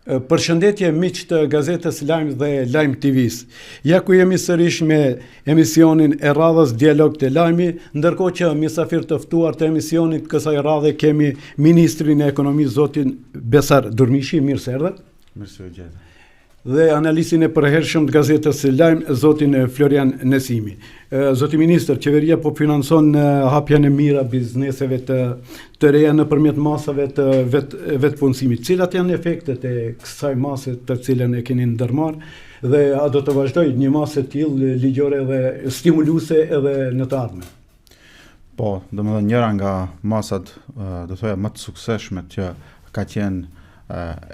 Përshëndetje miq të gazetës Lajm dhe Lajm TV-s. Ja ku jemi sërish me emisionin e radhës Dialog të Lajmi, ndërkohë që mysafir të ftuar të emisionit kësaj radhe kemi Ministrin e Ekonomisë zotin Besar Durmishi, mirë se erdhët. Mirë se u gjeta. Dhe analistin e përhershëm të gazetës Lajm, zotin Florian Nesimi. Zoti Ministër, qeveria po financon hapjen e mira bizneseve të reja nëpërmjet masave të vetpunësimit. Cilat janë efektet e kësaj mase të cilën e keni ndërmarrë dhe a do të vazhdojë një masë e tillë ligjore dhe stimuluese edhe në të ardhmen? Po, domethënë njëra nga masat do thoya më të suksesshme që ka qenë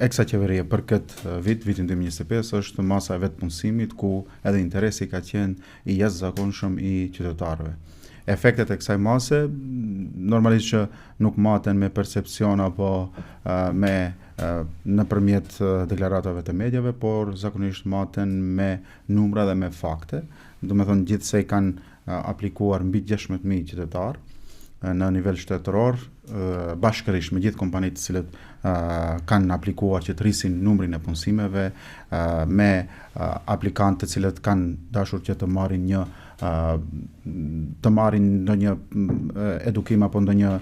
eksa qeveria për këtë vitin 2025 është masa e vetpunësimit, ku edhe interesi ka qenë i jashtëzakonshëm i qytetarëve. Efektet e kësaj mase normalisht që nuk maten me percepcion apo me nëpërmjet deklaratave të mediave, por zakonisht maten me numra dhe me fakte. Domethënë gjithsej kanë aplikuar mbi 16.000 qytetarë në nivel shtetëror, bashkërisht me gjithë kompanitë të cilët kanë aplikuar që të rrisin numrin e punësimeve, me aplikantë të cilët kanë dashur që të marrin ndonjë edukim apo ndonjë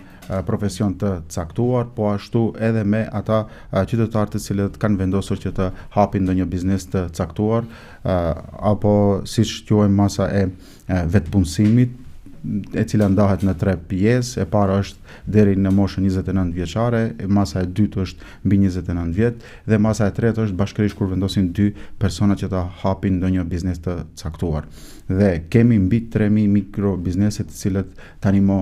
profesion të caktuar, po ashtu edhe me ata qytetarë të cilët kanë vendosur që të hapin ndonjë biznes të caktuar, apo siç quajmë masa e vetpunësimit, e cila ndahet në 3 pjesë. E para është deri në moshën 29 vjeçare, masa e dytë është mbi 29 vjet dhe masa e tretë është bashkërisht kur vendosin 2 persona që ta hapin ndonjë biznes të caktuar. Dhe kemi mbi 3.000 mikrobizneset të cilët tani më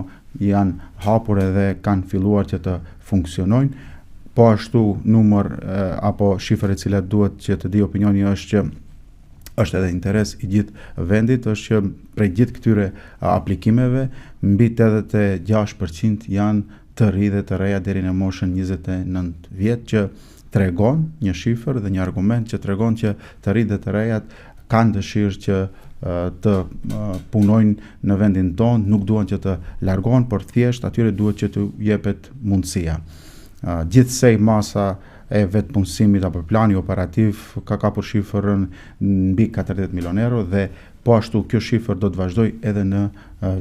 janë hapur edhe kanë filluar që të funksionojnë. Po ashtu numër apo shifra e cilat duhet që të di opinioni është që është edhe interes i gjithë vendit, është që prej gjithë këtyre aplikimeve mbi 86% janë të ri dhe të reja deri në moshën 29 vjet, që tregon një shifër dhe një argument që tregon që të ri dhe të rejat kanë dëshirë që të punojnë në vendin tonë, nuk duan që të largohen, por thjesht atyre duhet që të jepet mundësia. Gjithsej masa e vetpunësimit apo plani operativ ka kapur shifrën mbi 40 milion euro dhe po ashtu kjo shifër do të vazhdoj edhe në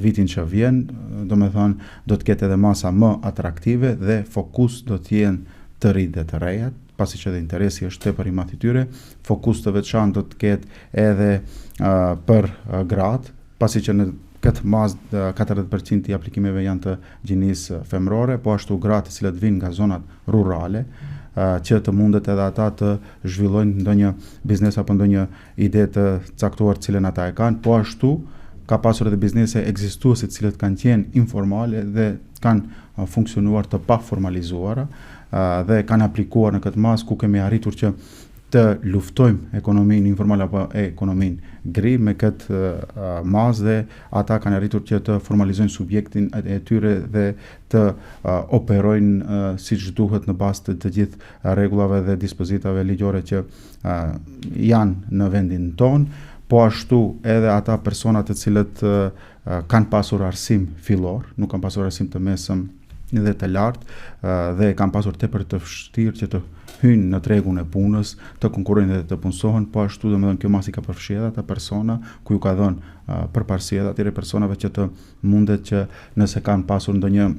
vitin që vjen, domethënë do të ketë edhe masa më atraktive dhe fokus do të jenë të ri dhe të rejat, pasi që edhe interesi është tepër i madh i tyre. Fokus të veçantë do të ketë edhe për gratë, pasi që në këtë masë 40% i aplikimeve janë të gjinisë femërore, po ashtu gratë të cilët vinë nga zonat rurale, që të mundet edhe ata të zhvillojnë ndonjë biznes apo ndonjë ide të caktuar të cilën ata e kanë. Po ashtu ka pasur edhe biznese ekzistuese të cilët kanë qenë informale dhe kanë funksionuar të paformalizuara dhe kanë aplikuar në këtë masë ku kemi arritur që të luftojmë ekonominë informale apo ekonominë gri me këtë masë dhe ata kanë arritur që të formalizojnë subjektin e tyre dhe të operojnë siç duhet në bazë të gjithë rregullave dhe dispozitave ligjore që janë në vendin tonë. Po ashtu edhe ata persona të cilët kanë pasur arsim fillor, nuk kanë pasur arsim të mesëm dhe të lartë dhe kanë pasur tepër të vështirë që të hynë në tregun e punës, të konkurrojnë dhe të punësohen, po ashtu domethënë kjo masi ka përfshirë ata persona ku ju ka dhënë përparësi edhe atyre personave që të mundet që nëse kanë pasur ndonjë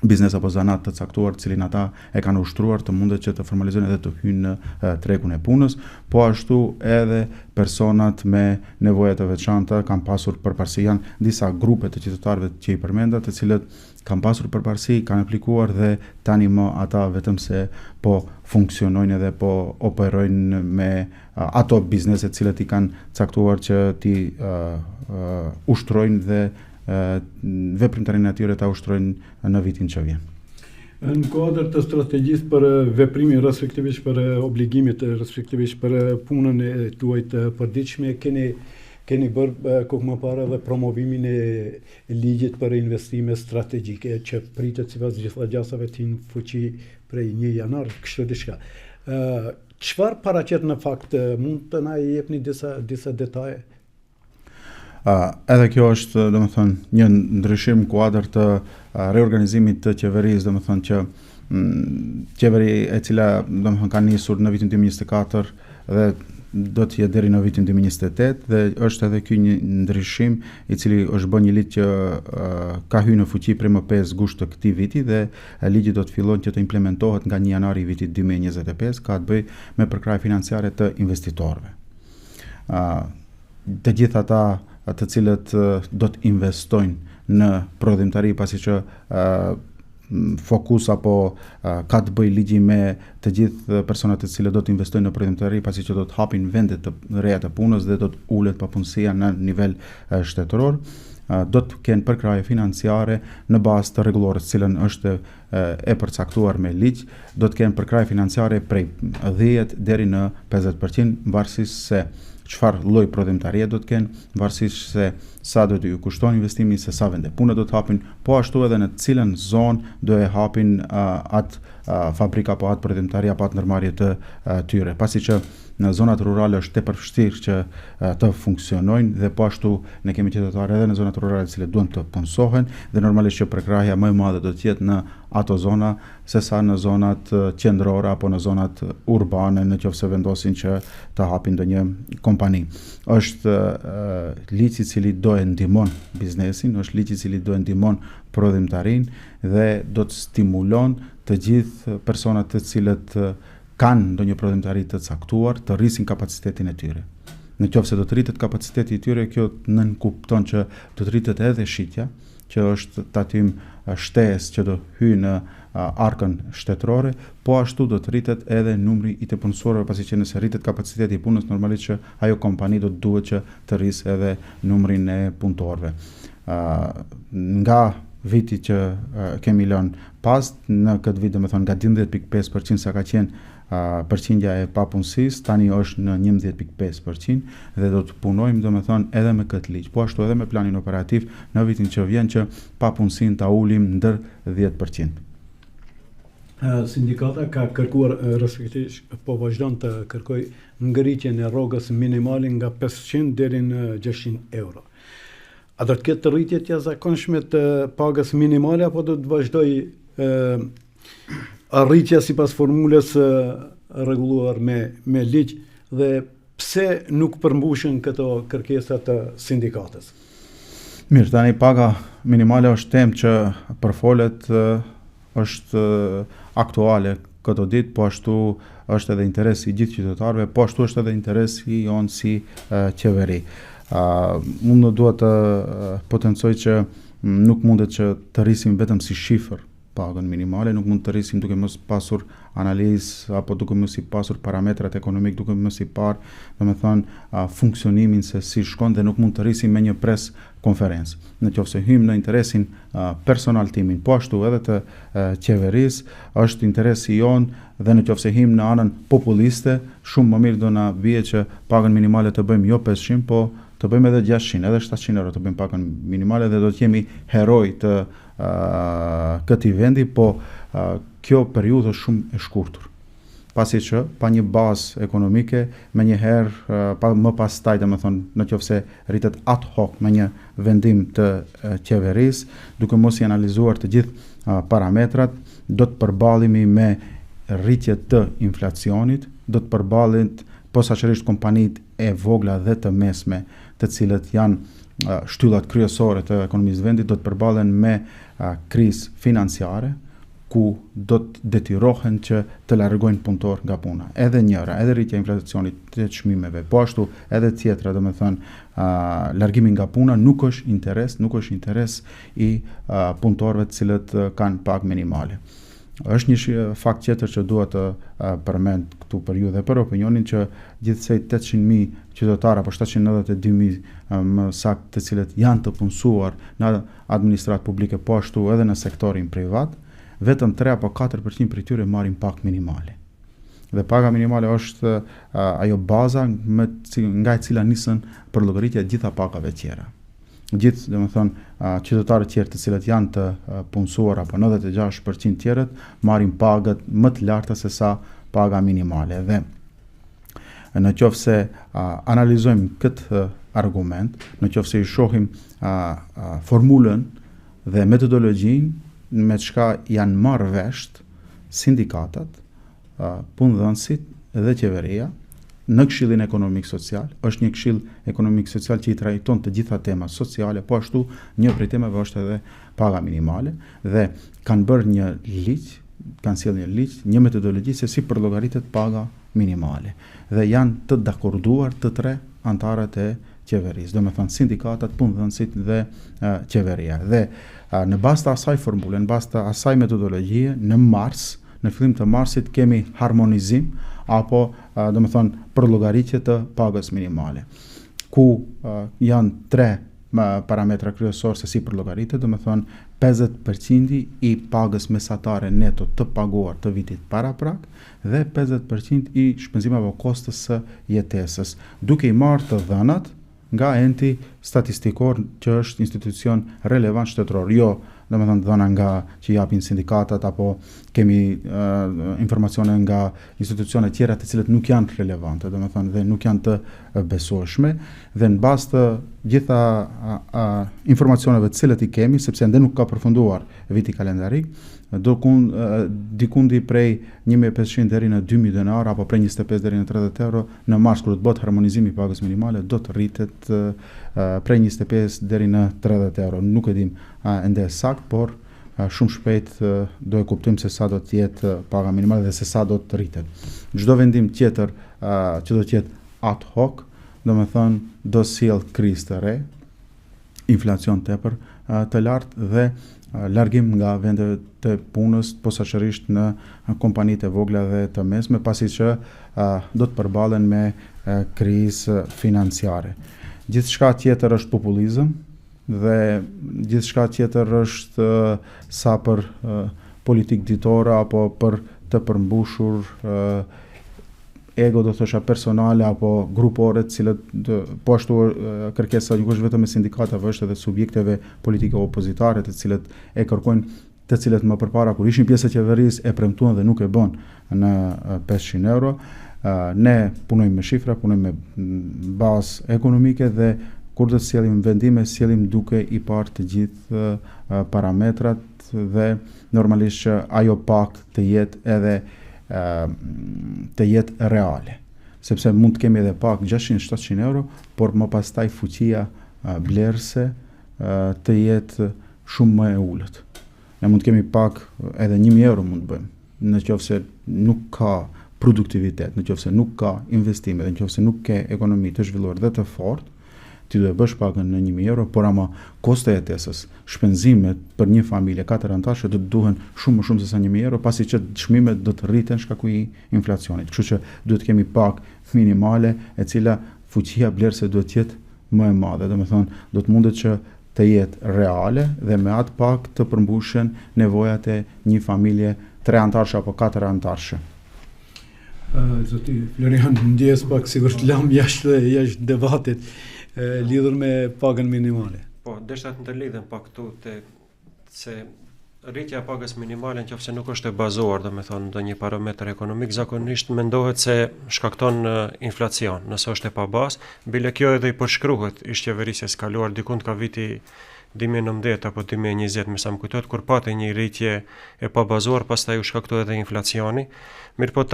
biznes apo zanat të caktuar, cilin ata e kanë ushtruar, të mundet që të formalizojnë edhe të hynë në tregun e punës, po ashtu edhe personat me nevoja të veçanta kanë pasur përparësi. Janë disa grupe të qytetarëve që i përmenda, të cilët kanë pasur përparësi, kanë aplikuar dhe tani më ata vetëm se po funksionojnë edhe po operojnë me ato biznese të cilët i kanë caktuar që ti ushtrojnë dhe veprimtarinë e tyre ta ushtrojnë në vitin që vjen. Në kuadër të strategjisë për veprimin respektivisht për obligimit respektivisht për punën e tuaj të përditshme, keni bërë kohë më parë edhe promovimin e ligjit për investime strategjike që pritet sipas gjitha gjasave të në fuqi prej 1 janar, kështu diçka. Çfarë paraqet në fakt, mund të na jepni disa detaje? Edhe kjo është domethënë një ndryshim kuadër të reorganizimit të qeverisë, domethënë që qeveri e cila domethënë ka nisur në vitin 2024 dhe do të jetë deri në vitin 2028 dhe është edhe ky një ndryshim i cili është bën një ligj që ka hyrë në fuqi prej më 5 gusht të këtij viti dhe ligji do të fillojë që të implementohet nga 1 janari i vitit 2025, ka të bëjë me përkrahje financiare të investitorëve. Të gjithë ata të cilët do të investojnë në prodhimtari pasi që fokus apo ka të bëj ligji me të gjithë personat të cilët do të investojnë në prodhimtari pasi që do të hapin vende të reja të punës dhe do të ulet papunësia në nivel shtetëror, do të kenë përkrahje financiare në bazë të rregullore të cilën është e përcaktuar me ligj, do të kenë përkrahje financiare prej 10 deri në 50% varësisht se çfarë lloj prodhimtarie do të kenë, varësisht se sa do të ju kushton investimi, se sa vende pune do të hapin, po ashtu edhe në cilën zonë do e hapin atë fabrika apo atë prodhimtari apo atë ndërmarrje të tyre, pasi që në zonat rurale është tepër vështirë që të funksionojnë dhe po ashtu ne kemi qytetarë edhe në zonat rurale të cilët duan të punësohen dhe normalisht që përkrahja më e madhe do të jetë në ato zona sesa në zonat qendrore apo në zonat urbane nëse vendosin që të hapin ndonjë kompani. Është ligj i cili do e ndihmon biznesin, është ligj i cili do e ndihmon prodhimtarinë dhe do të stimulon të gjithë personat të cilët kanë ndonjë prodhimtari të caktuar të rrisin kapacitetin e tyre. Në qoftë se do të rritet kapaciteti i tyre, kjo nënkupton që do të rritet edhe shitja, që është tatim shtesë që do hyjë në arkën shtetërore, po ashtu do të rritet edhe numri i të punësorëve, pasi që nëse rritet kapaciteti i punës, normalisht që ajo kompani do të duhet që të rrisë edhe numrin e punëtorëve. Nga viti që kemi lënë pas, në këtë vit domethënë nga 12.5% sa ka qenë përqindja e papunësisë, tani është në 11.5% dhe do të punojmë domethënë edhe me këtë ligj, po ashtu edhe me planin operativ në vitin që vjen që papunësinë ta ulim ndër 10%. Sindikata ka kërkuar respektivisht po vazhdon të kërkoj ngritjen e rrogës minimale nga 500 deri në 600 euro. A do të ketë rritje të jashtëzakonshme të pagës minimale apo do të vazhdoj rritja sipas formulës rregulluar me ligj dhe pse nuk përmbushen këto kërkesa të sindikatës? Mirë, tani paga minimale është temë që përfolet, është aktuale këto ditë, po ashtu është edhe interesi i gjithë qytetarëve, po ashtu është edhe interesi jonë si qeveri. Unë duhet të potencoj që nuk mundet që të rrisim vetëm si shifër pagën minimale, nuk mund të rrisim duke mos pasur analizë apo duke mos i pasur parametrat ekonomik, duke mos i parë, domethënë funksionimin se si shkon dhe nuk mund të rrisim me një pres konferencë. Në qoftë se hyjmë në interesin personal timin, po ashtu edhe të qeverisë, është interesi jonë dhe në qoftë se hyjmë në anën populiste, shumë më mirë do na bie që pagën minimale të bëjmë jo 500, po të bëjmë edhe 600, edhe 700 euro të bëjmë pagën minimale dhe do të jemi heroj të këtij vendi, po kjo periudhë është shumë e shkurtër. Pasi që pa një bazë ekonomike, me njëherë më pastaj domethënë në qoftë se rritet ad hoc me një vendim të qeverisë, duke mos i analizuar të gjithë parametrat, do të përballemi me rritje të inflacionit, do të përballen posaçërisht kompanitë e vogla dhe të mesme, të cilët janë shtyllat kryesore të ekonomisë vendit, do të përballen me krizë financiare, ku do të detyrohen që të largojnë punëtor nga puna. Edhe njëra, edhe rritja e inflacionit të çmimeve, po ashtu edhe tjetra, domethënë largimi nga puna nuk është interes i punëtorëve të cilët kanë pagë minimale. Është një fakt tjetër që duhet të përmend këtu për ju dhe për opinionin që gjithsej 800.000 qytetarë apo 792.000 më saktë të cilët janë të punësuar në administratë publike, po ashtu edhe në sektorin privat, vetëm 3 apo 4% prej tyre marrin pagë minimale. Dhe paga minimale është ajo baza nga e cila nisën për llogaritja gjitha pagave tjera. Gjithë, domethënë, qytetarët tjerë të cilët janë të punësuar apo 96% tjerët marrin pagët më të larta se sa paga minimale. Dhe në qoftë se analizojmë këtë argument, në qoftë se i shohim formulën dhe metodologjinë me çka janë marrë vesh, sindikatat, punëdhënësit dhe qeveria në Këshillin Ekonomik Social. Është një këshill ekonomik social që i trajton të gjitha temat sociale, po ashtu një prej temave është edhe paga minimale dhe kanë bërë një ligj, kanë sjellë një ligj, një metodologji se si përllogaritet paga minimale dhe janë të dakorduar të tre antarët e qeverisë, do me thënë sindikatat, punëdhënësit dhe qeveria. Dhe në bazë të asaj formule, në bazë të asaj metodologjie, në fillim të marsit kemi harmonizim apo do me thënë përllogaritje të pagës minimale, ku janë tre parametra kryesor se si përllogaritet, do me thënë 50% i pagës mesatare neto të paguar të vitit para prak dhe 50% i shpenzimeve kostës së jetesës, duke i marrë të dhënat nga enti statistikor që është institucion relevant shtetëror, jo do me thënë dhëna nga që japin sindikatat apo kemi informacione nga institucione tjera të cilët nuk janë relevante, do me thënë dhe nuk janë të besueshme, dhe në bazë të gjitha informacioneve të cilët i kemi, sepse ende nuk ka përfunduar viti kalendarik, dikundi prej 1.500 deri në 2.000 denar apo prej 25 deri në 30 euro në mars kur të bëhet harmonizimi i pagës minimale do të rritet prej 25 deri në 30 euro. Nuk e dim ende sakt, por shumë shpejt do e kuptojmë se sa do të jetë paga minimale dhe se sa do të rritet. Çdo vendim tjetër që do të jetë ad hoc, do me thënë do sjell krizë të re, inflacion tepër të lartë dhe largim nga vendet të punës, posaçërisht në kompanitë e vogla dhe të mesme, pasi që do të përballen me krizë financiare. Gjithçka tjetër është populizëm dhe gjithçka tjetër është sa për politik ditore apo për të përmbushur ego, do thosha personale apo grupore, të cilët po ashtu kërkesa nuk është vetëm e sindikatave, është edhe subjekteve politike opozitare, të cilët e kërkojnë, të cilët më përpara kur ishin pjesë e qeverisë e premtuan dhe nuk e bën në 500 euro. Ne punojmë me shifra, punojmë me bazë ekonomike dhe kur do të sjellim vendime, sjellim duke i parë të gjithë parametrat dhe normalisht që ajo pak të jetë edhe të jetë reale, sepse mund të kemi edhe pak 600-700 euro, por më pastaj fuqia blerëse të jetë shumë më e ulët. Ne mund të kemi pak edhe 1.000 euro mund të bëjmë, në qoftë se nuk ka produktivitet, në qoftë se nuk ka investime, dhe në qoftë se nuk ke ekonomi të zhvilluar dhe të fortë, ti do e bësh pagën në 1.000 euro, por ama kosto e jetesës, shpenzimet për një familje 4 anëtarësh do të duhen shumë më shumë se sa 1.000 euro, pasi që çmimet do të rriten shkaku i inflacionit. Kështu që duhet kemi pagë minimale e cila fuqia blerëse duhet të jetë më e madhe, domethënë do të mundet që të jetë reale dhe me atë pagë të përmbushen nevojat e një familje 3 anëtarësh apo 4 anëtarësh. Zoti Florian, ndjes pak sigurisht lam jashtë debatit lidhur me pagën minimale. Po, desha të ndërlidhem pak këtu se rritja e pagës minimale nëse nuk është e bazuar, domethënë ndonjë parametër ekonomik, zakonisht mendohet se shkakton inflacion, nëse është e pabazë, bile kjo edhe i përshkruhet ish qeverisjes kaluar dikund ka viti 2019 apo 2020, më sa më kujtohet, kur pati një rritje e pabazuar, pastaj u shkaktoi edhe inflacioni. Mirëpo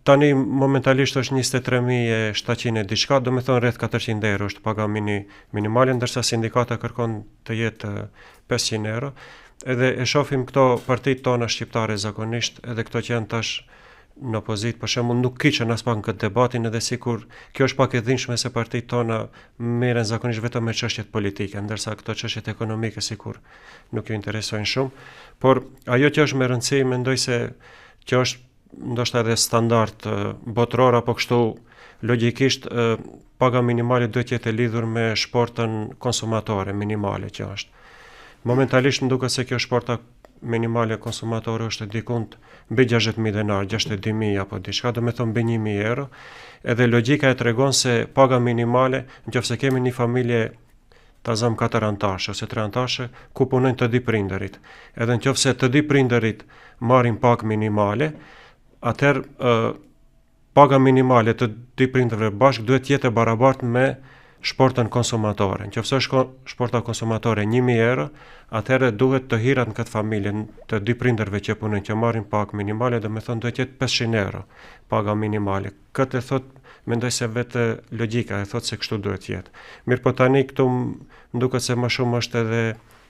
tani momentalisht është 23.700 e diçka, do me thonë rreth 400 euro është paga minimale, ndërsa sindikata kërkon të jetë 500 euro. Edhe e shohim këto partitë tona shqiptare zakonisht, edhe këto që janë tash në opozit, për shembull nuk kiçën as pak në këtë debatin, edhe sikur kjo është pak e dhimbshme se partitë tona merren zakonisht vetëm me çështjet politike, ndërsa këto çështjet ekonomike sikur nuk ju interesojnë shumë. Por ajo që është më rëndësi, mendoj se që është ndoshta edhe standard botëror apo kështu logjikisht paga minimale duhet të jetë lidhur me shportën konsumatore minimale që është. Momentalisht më duket se kjo shporta minimale konsumatore është dikund mbi 60.000 denar, 62.000 apo diçka, do me thonë mbi 1.000 euro. Edhe logjika e tregon se paga minimale, nëse kemi një familje ta zëm 4 anëtarësh ose 3 anëtarësh ku punojnë të dy prindërit. Edhe nëse të dy prindërit marrin pagë minimale, atëherë paga minimale të dy prindërve bashkë duhet jetë e barabartë me shportën konsumatore. Nëse është shporta konsumatore 1.000 euro, atëherë duhet të hirat në këtë familje të dy prindërve që punojnë që marrin pagë minimale, do të thonë duhet jetë 500 euro paga minimale. Këtë e thot, mendoj se vetë logjika e thot se kështu duhet jetë. Mirë po tani këtu më duket se më shumë është edhe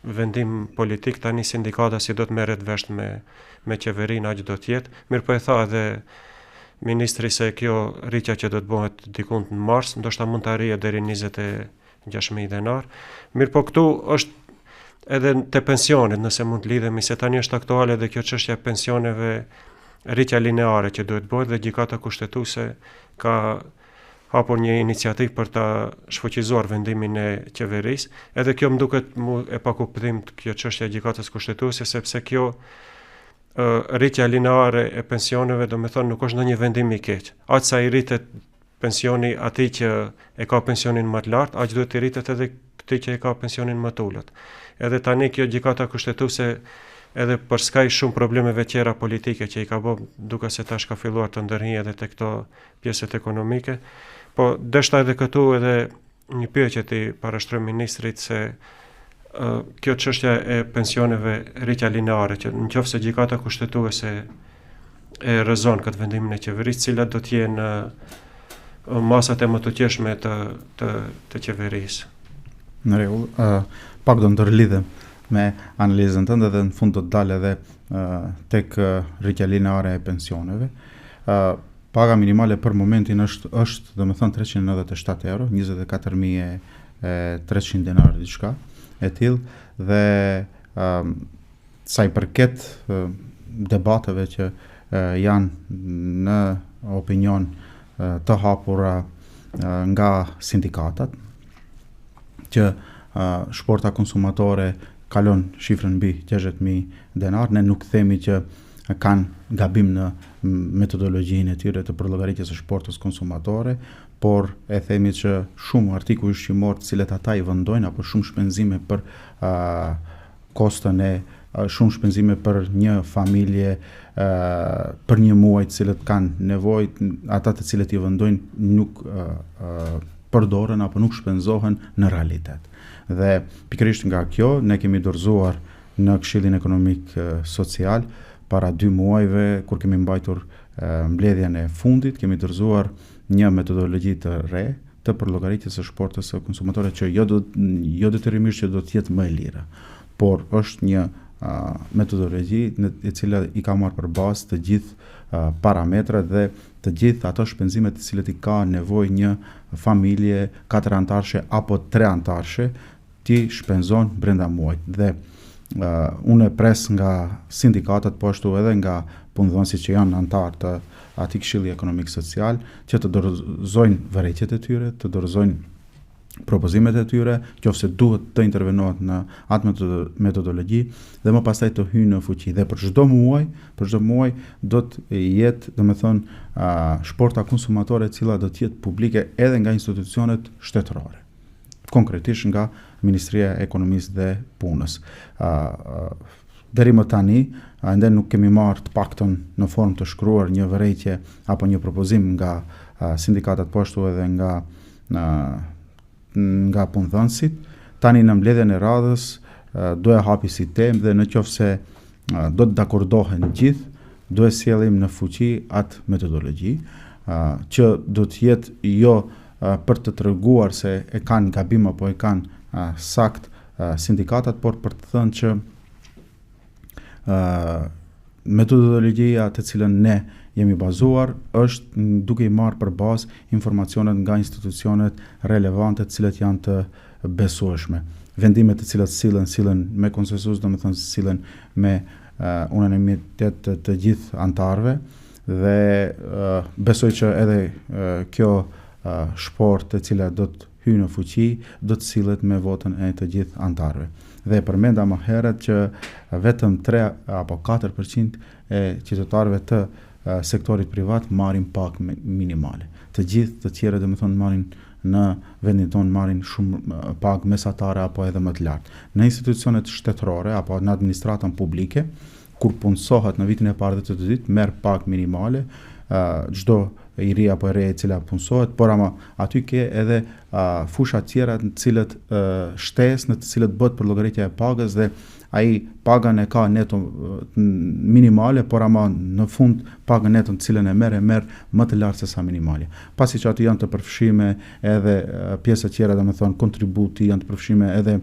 vendim politik, tani sindikata si do të merret vesh me qeverinë aq do të jetë. Mirë po e tha edhe ministri se kjo rritja që do të bëhet diku në mars, ndoshta mund të arrijë deri 26.000 denar. Mirë po këtu është edhe te pensionet, nëse mund të lidhemi, se tani është aktuale edhe kjo çështja e pensioneve, rritja lineare që duhet bëhet dhe gjykata kushtetuese ka hapur një iniciativë për ta shfuqizuar vendimin e qeverisë. Edhe kjo më duket e pakuptim kjo çështja e gjykatës kushtetuese, sepse kjo rritja lineare e pensioneve, do me thonë, nuk është ndonjë vendim i keq. Aq sa i rritet pensioni atij që e ka pensionin më të lartë, aq duhet i rritet edhe këtij që e ka pensionin më të ulët. Edhe tani kjo gjykata kushtetuese edhe për skaj shumë problemeve tjera politike që i ka bë, duke se tash ka filluar të ndërhyjë edhe te këto pjesët ekonomike, po deshta edhe këtu edhe një pyetje ti parashtroj ministrit se kjo çështja e pensioneve, rritja lineare, që nëse gjykata kushtetuese e rrezon këtë vendimin e qeverisë, cilat do të jenë masat e më të qeshme të qeverisë. Në rregull, pak do ndërlidhem me analizën tënde dhe në fund do të dalë edhe tek rritja lineare e pensioneve. Paga minimale për momentin është domethënë 397 euro, 24.300 denar diçka e tillë, dhe sa i përket debateve që janë në opinion të hapura nga sindikatat, që shporta konsumatore kalon shifrën mbi 60.000 denar, ne nuk themi që kanë gabim në metodologjinë e tyre të përllogaritisë së shportës konsumatore, por e themi që shumë artikuj ushqimor të cilët ata i vendojnë, apo shumë shpenzime për kostën e shumë shpenzime për një familje, për një muaj të cilët kanë nevojë, ata të cilët i vendojnë nuk përdoren apo nuk shpenzohen në realitet. Dhe pikërisht nga kjo ne kemi dorëzuar në Këshillin Ekonomik Social para 2 muajve, kur kemi mbajtur mbledhjen e fundit, kemi dorëzuar një metodologji të re të përllogaritisë së shportës së konsumatorëve, që jo detyrimisht që do të jetë më e lirë, por është një metodologji e cila i ka marrë për bazë të gjithë parametrat dhe të gjithë ato shpenzimet të cilët i ka nevojë një familje 4 anëtarshe apo 3 anëtarshe ti shpenzon brenda muajit. Dhe unë pres nga sindikatat, po ashtu edhe nga punëdhënësit që janë anëtar të atij Këshilli Ekonomik Social, që të dorëzojnë vërejtjet e tyre, të dorëzojnë propozimet e tyre, qofse duhet të intervenohet në atë metodologji dhe më pastaj të hyjnë në fuqi. Dhe për çdo muaj do të jetë, domethënë, shporta konsumatore e cila do të jetë publike edhe nga institucionet shtetërore. Konkretisht nga Ministria e Ekonomisë dhe Punës. Deri më tani, ende nuk kemi marrë të paktën në formë të shkruar një vërejtje apo një propozim nga sindikatat, po ashtu edhe nga punëdhënësit. Tani në mbledhjen e radhës do e hapi si temë dhe nëse do të dakordohen gjithë, do e sjellim në fuqi atë metodologji që do të jetë jo për të treguar se e kanë gabim apo e kanë sakt sindikatat, por për të thënë që metodologjia të cilën ne jemi bazuar është duke i marrë për bazë informacionet nga institucionet relevante të cilët janë të besueshme. Vendimet të cilat sillen me konsensus, domethënë sillen me unanimitet të gjithë anëtarëve dhe besoj që edhe kjo shport e cila do të hyjë në fuqi do të sillet me votën e të gjithë anëtarëve. Dhe përmenda më herët që vetëm 3 apo 4% e qytetarëve të sektorit privat marrin pagë minimale. Të gjithë të tjerë domethënë marrin në vendin tonë marrin shumë pagë mesatare apo edhe më të lartë. Në institucionet shtetërore apo në administratën publike, kur punësohet në vitin e parë dhe të dytë, merr pagë minimale, çdo i ri apo e re e cila punësohet, por ama aty ke edhe fusha tjera në cilët shtesë në të cilët bëhet për llogaritja e pagës dhe ai pagan e ka neto minimale, por ama në fund pagën neto në cilën e merr më të lartë se sa minimale. Pasi që aty janë të përfshime edhe pjesa tjera, domethënë kontributi, janë të përfshime edhe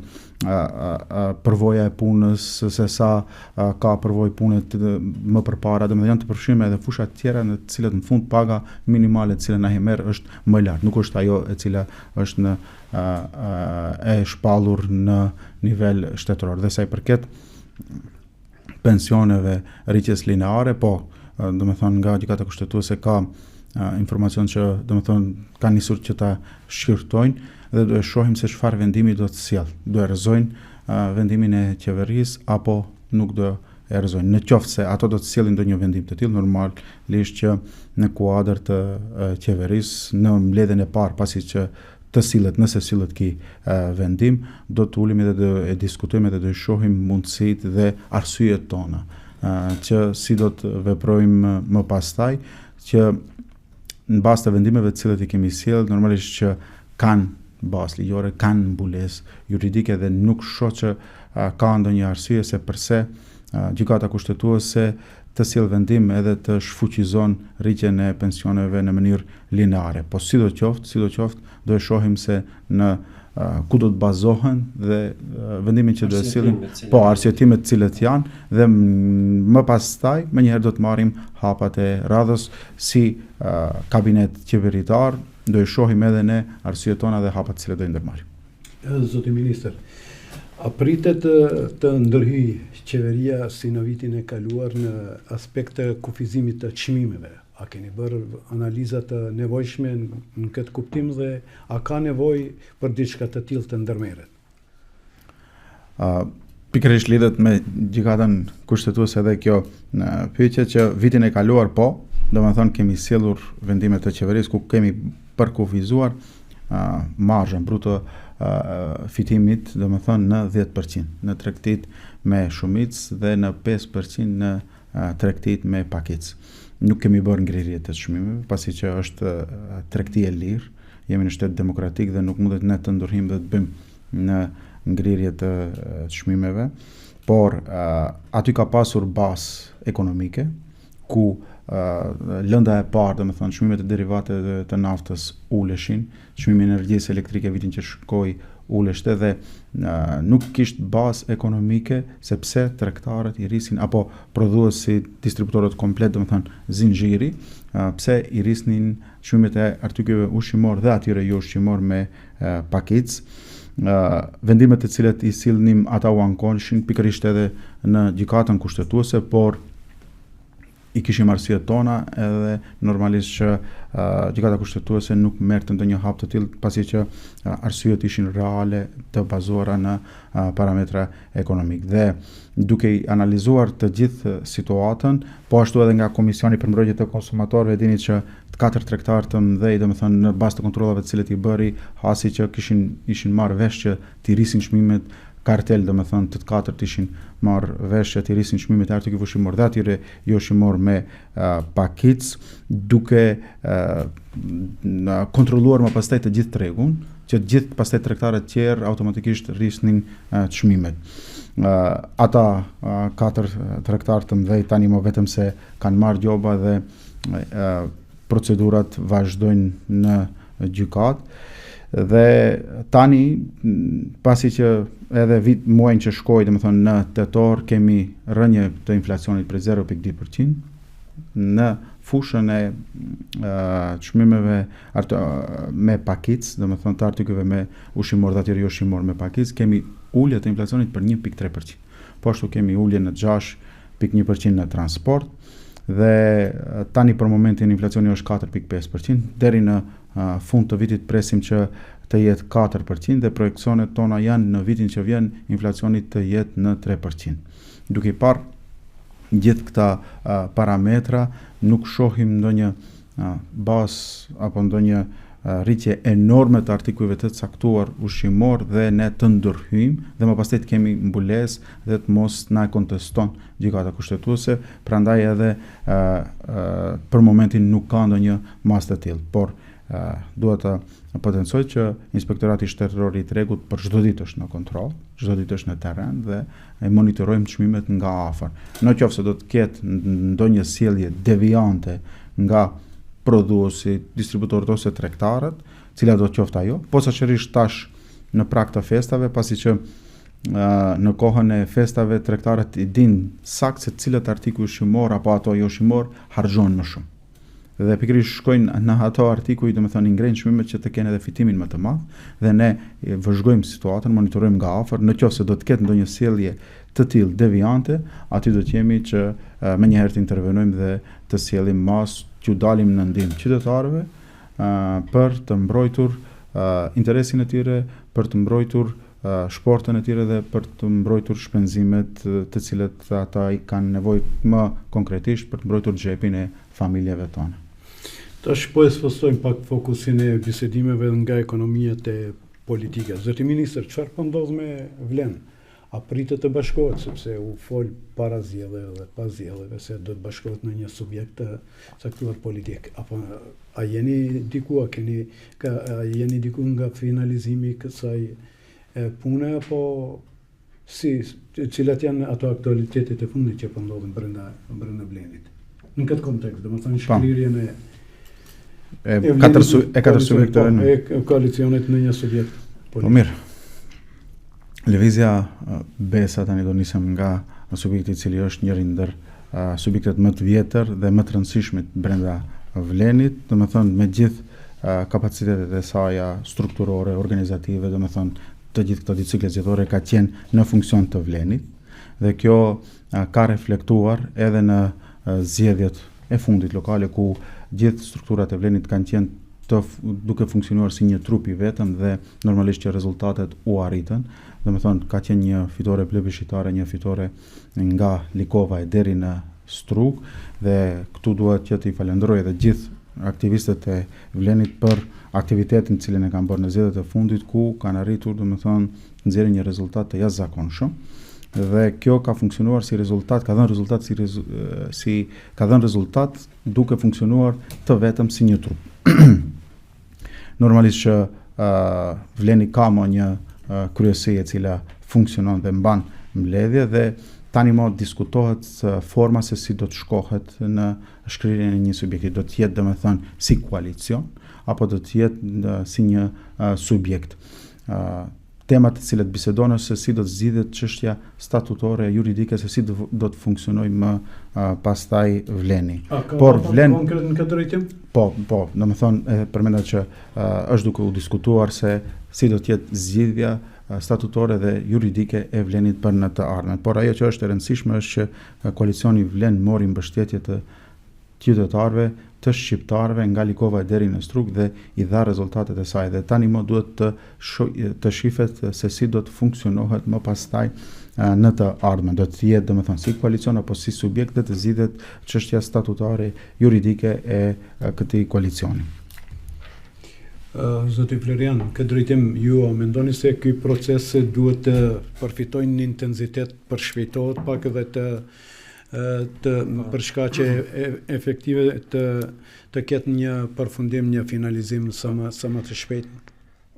përvoja e punës, se sa ka përvojë pune më përpara, domethënë janë të përfshime edhe fusha tjera në të cilët në fund paga minimale e cilën ai merr është më lart, nuk është ajo e cila është në e shpallur në nivel shtetëror. Dhe sa i përket pensioneve rritjes lineare, po, domethënë nga gjykata kushtetuese ka informacion që domethënë kanë nisur që ta shqyrtojnë dhe do e shohim se çfarë vendimi do të sjell. Do e rrezojnë vendimin e qeverisë apo nuk do e rrezojnë. Në qoftë se ato do të sjellin ndonjë vendim të tillë, normalisht që në kuadër të qeverisë, në mbledhjen e parë pasi që të sillet, nëse sillet ki vendim, do të ulemi dhe do e diskutojmë dhe do e shohim mundësitë dhe arsyet tona, që si do të veprojmë më pastaj, që në bazë të vendimeve të cilët i kemi sjellë, normalisht që kanë bazë ligjore, kanë mbulesë juridike dhe nuk shoh që ka ndonjë arsye se përse gjykata kushtetuese të sjell vendim edhe të shfuqizon rritjen e pensioneve në mënyrë lineare. Po sidoqoftë, do e shohim se në ku do të bazohen dhe vendimin që do e sillin, po arsyetimet të cilët janë dhe më pastaj menjëherë do të marrim hapat e radhës si kabinet qeveritar, do e shohim edhe ne arsyet tona dhe hapat të cilët do i ndërmarrim. Zoti ministër, a pritet të ndërhyj qeveria si në vitin e kaluar në aspekt të kufizimit të çmimeve? A keni bërë analizat të nevojshme në këtë kuptim dhe a ka nevojë për diçka të tillë të ndërmerret? Pikërisht lidhet me gjykatën kushtetuese edhe kjo pyetje që vitin e kaluar po, domethënë kemi sjellur vendime të qeverisë ku kemi përkufizuar marzhën bruto fitimit, domethënë në 10% në tregtit me shumicë dhe në 5% në tregtit me pakicë. Nuk kemi bërë ngrirje të çmimeve, pasi që është tregti e lirë, jemi në shtet demokratik dhe nuk mundet ne të ndërhim dhe të bëjmë në ngrirje të çmimeve, por aty ka pasur bazë ekonomike, ku lënda e parë, domethënë çmimet e derivateve të naftës uleshin, çmimi i energjisë elektrike vitin që shkoi uleshte dhe nuk kishte bazë ekonomike sepse tregtarët i rrisin apo prodhuesi distributorët komplet, domethënë zinxhiri, pse i rrisnin çmimet e artikujve ushqimor dhe atyre jo ushqimor me pakicë. Vendimet të cilet i sillnim ata u ankoheshin pikërisht edhe në gjykatën kushtetuese, por i kishim arsyet tona edhe normalisht që gjykata kushtetuese nuk merrte ndonjë hap të tillë pasi që arsyet ishin reale të bazuara në parametra ekonomik. Dhe duke i analizuar të gjithë situatën, po ashtu edhe nga Komisioni për Mbrojtje të Konsumatorëve, dini që 4 tregtarë të mëdhej, domethënë në bazë të kontrollave të cilët i bëri, hasi që ishin marrë vesh që t'i rrisin çmimet kartel, domethënë të katërt ishin marrë vesh që t'i rrisin çmimet e artikujve ushqimor dhe atyre jo ushqimor me pakicë, duke kontrolluar më pastaj të gjithë tregun, që të gjithë pastaj tregtarët tjerë automatikisht rrisnin çmimet. Ata 4 tregtarë të mëdhej tani më vetëm se kanë marrë gjoba dhe procedurat vazhdojnë në gjykatë. Dhe tani, pasi që edhe muajin që shkoi, domethënë në tetor kemi rënje të inflacionit për 0.2%, në fushën e çmimeve me pakicë, domethënë të artikujve me ushqimor dhe atyre jo ushqimor me pakicë, kemi ulje të inflacionit për 1.3%. Po ashtu kemi ulje në 6.1% në transport dhe tani për momentin inflacioni është 4.5%, deri në fund të vitit presim që të jetë 4% dhe projekcionet tona janë në vitin që vjen inflacionit të jetë në 3%. Duke i parë gjithë këta parametra, nuk shohim ndonjë bazë apo ndonjë rritje enorme të artikujve të caktuar ushqimor dhe ne të ndërhyjmë dhe më pastaj të kemi mbulesë dhe të mos na konteston gjykata kushtetuese, prandaj edhe për momentin nuk ka ndonjë masë të tillë, por duhet të potencoj që Inspektorati Shtetëror i Tregut për çdo ditë është në kontroll, çdo ditë është në terren dhe e monitorojmë çmimet nga afër. Në qoftë se do të ketë ndonjë sjellje deviante nga prodhuesi, distributorët ose tregtarët, cila do të qoftë ajo, posaçërisht tash në prag të festave, pasi që në kohën e festave tregtarët i dinë saktë se cilat artikuj ushqimor apo ato jo ushqimor harxhon më shumë. Dhe pikërisht shkojnë në ato artikuj, domethënë ngrejnë çmimet që të kenë edhe fitimin më të madh dhe ne vëzhgojmë situatën, monitorojmë nga afër, nëse do të ketë ndonjë sjellje të tillë deviante, aty do të jemi që menjëherë të intervenojmë dhe të sjellim mas që dalim në ndihmë qytetarëve për të mbrojtur interesin e tyre, për të mbrojtur shportën e tyre dhe për të mbrojtur shpenzimet të cilat ata i kanë nevojë më konkretisht për të mbrojtur xhepin e familjeve tona. Tash po e sfostojmë pak fokusin e bisedimeve nga ekonomia te politika. Zoti ministër, çfarë po ndodh me vlen? A pritet të bashkohet, sepse u fol para zgjedhjeve dhe pas zgjedhjeve se do të bashkohet në një subjekt të caktuar politik. Apo a jeni diku, a jeni diku nga finalizimi i kësaj pune, apo cilat janë ato aktualitetet e fundit që po ndodhin brenda vlenit? Në këtë kontekst, domethënë shkrirjen e katër subjekteve e koalicionit në një subjekt politik. Po mirë. Lëvizja besa tani do nisem nga subjekti i cili është njëri ndër subjektet më të vjetër dhe më të rëndësishmit brenda vlenit, domethënë me gjithë kapacitetet e saj strukturore, organizative, domethënë të gjithë këto cikle zgjedhore ka qenë në funksion të vlenit dhe kjo ka reflektuar edhe në zgjedhjet e fundit lokale ku gjithë strukturat e vlenit kanë qenë duke funksionuar si një trup i vetëm dhe normalisht që rezultatet u arritën. Domethënë ka qenë një fitore plebiscitare, një fitore nga Likova e deri në Strug dhe këtu duhet që t'i falenderoj edhe gjithë aktivistët e vlenit për aktivitetin cilin e kanë bërë në zgjedhjet e fundit ku kanë arritur domethënë nxjerrin një rezultat të jashtëzakonshëm. Dhe kjo ka funksionuar si rezultat, ka dhënë rezultat duke funksionuar të vetëm si një trup. Normalisht që vleni ka më një kryesi e cila funksionon dhe mban mbledhje dhe tani më diskutohet forma se si do të shkohet në shkrirjen e një subjekti. Do të jetë domethënë si koalicion apo do të jetë si një subjekt. Temat të cilat bisedon është se si do të zgjidhet çështja statutore juridike, se si do të funksionojë më pastaj vleni. Por vlen konkret në këtë drejtim? Po, domethënë përmenda që është duke u diskutuar se si do të jetë zgjidhja statutore dhe juridike e vlenit për në të ardhmen. Por ajo që është e rëndësishme është që koalicioni vlen mori mbështetje të qytetarëve, të shqiptarëve nga Likova deri në Strug dhe i dha rezultatet e saj dhe tani më duhet të shifet se si do të funksionohet më pastaj në të ardhmen. Do të jetë domethënë si koalicion apo si subjekt të zgjidhet çështja statutare juridike e këtij koalicioni. Zoti Florian, këtë drejtim ju a mendoni se ky proces duhet të përfitojë një intensitet, përshpejtohet pak edhe për shkaqe efektive të ketë një përfundim, një finalizim sa më të shpejt?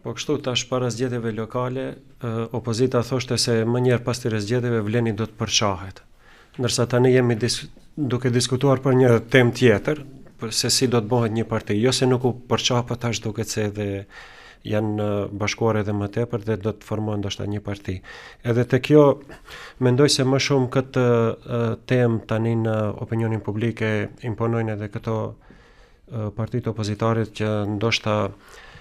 Po kështu tash para zgjedhjeve lokale, opozita thoshte se më njëherë pas këtyre zgjedhjeve vleni do të përçahet. Ndërsa tani jemi duke diskutuar për një temë tjetër, se si do të bëhet një parti. Jo se nuk u përçah, po tash duket se edhe janë bashkuar edhe më tepër dhe do të formohen ndoshta një parti. Edhe te kjo mendoj se më shumë këtë temë tani në opinionin publik e imponojnë edhe këto partitë opozitare që ndoshta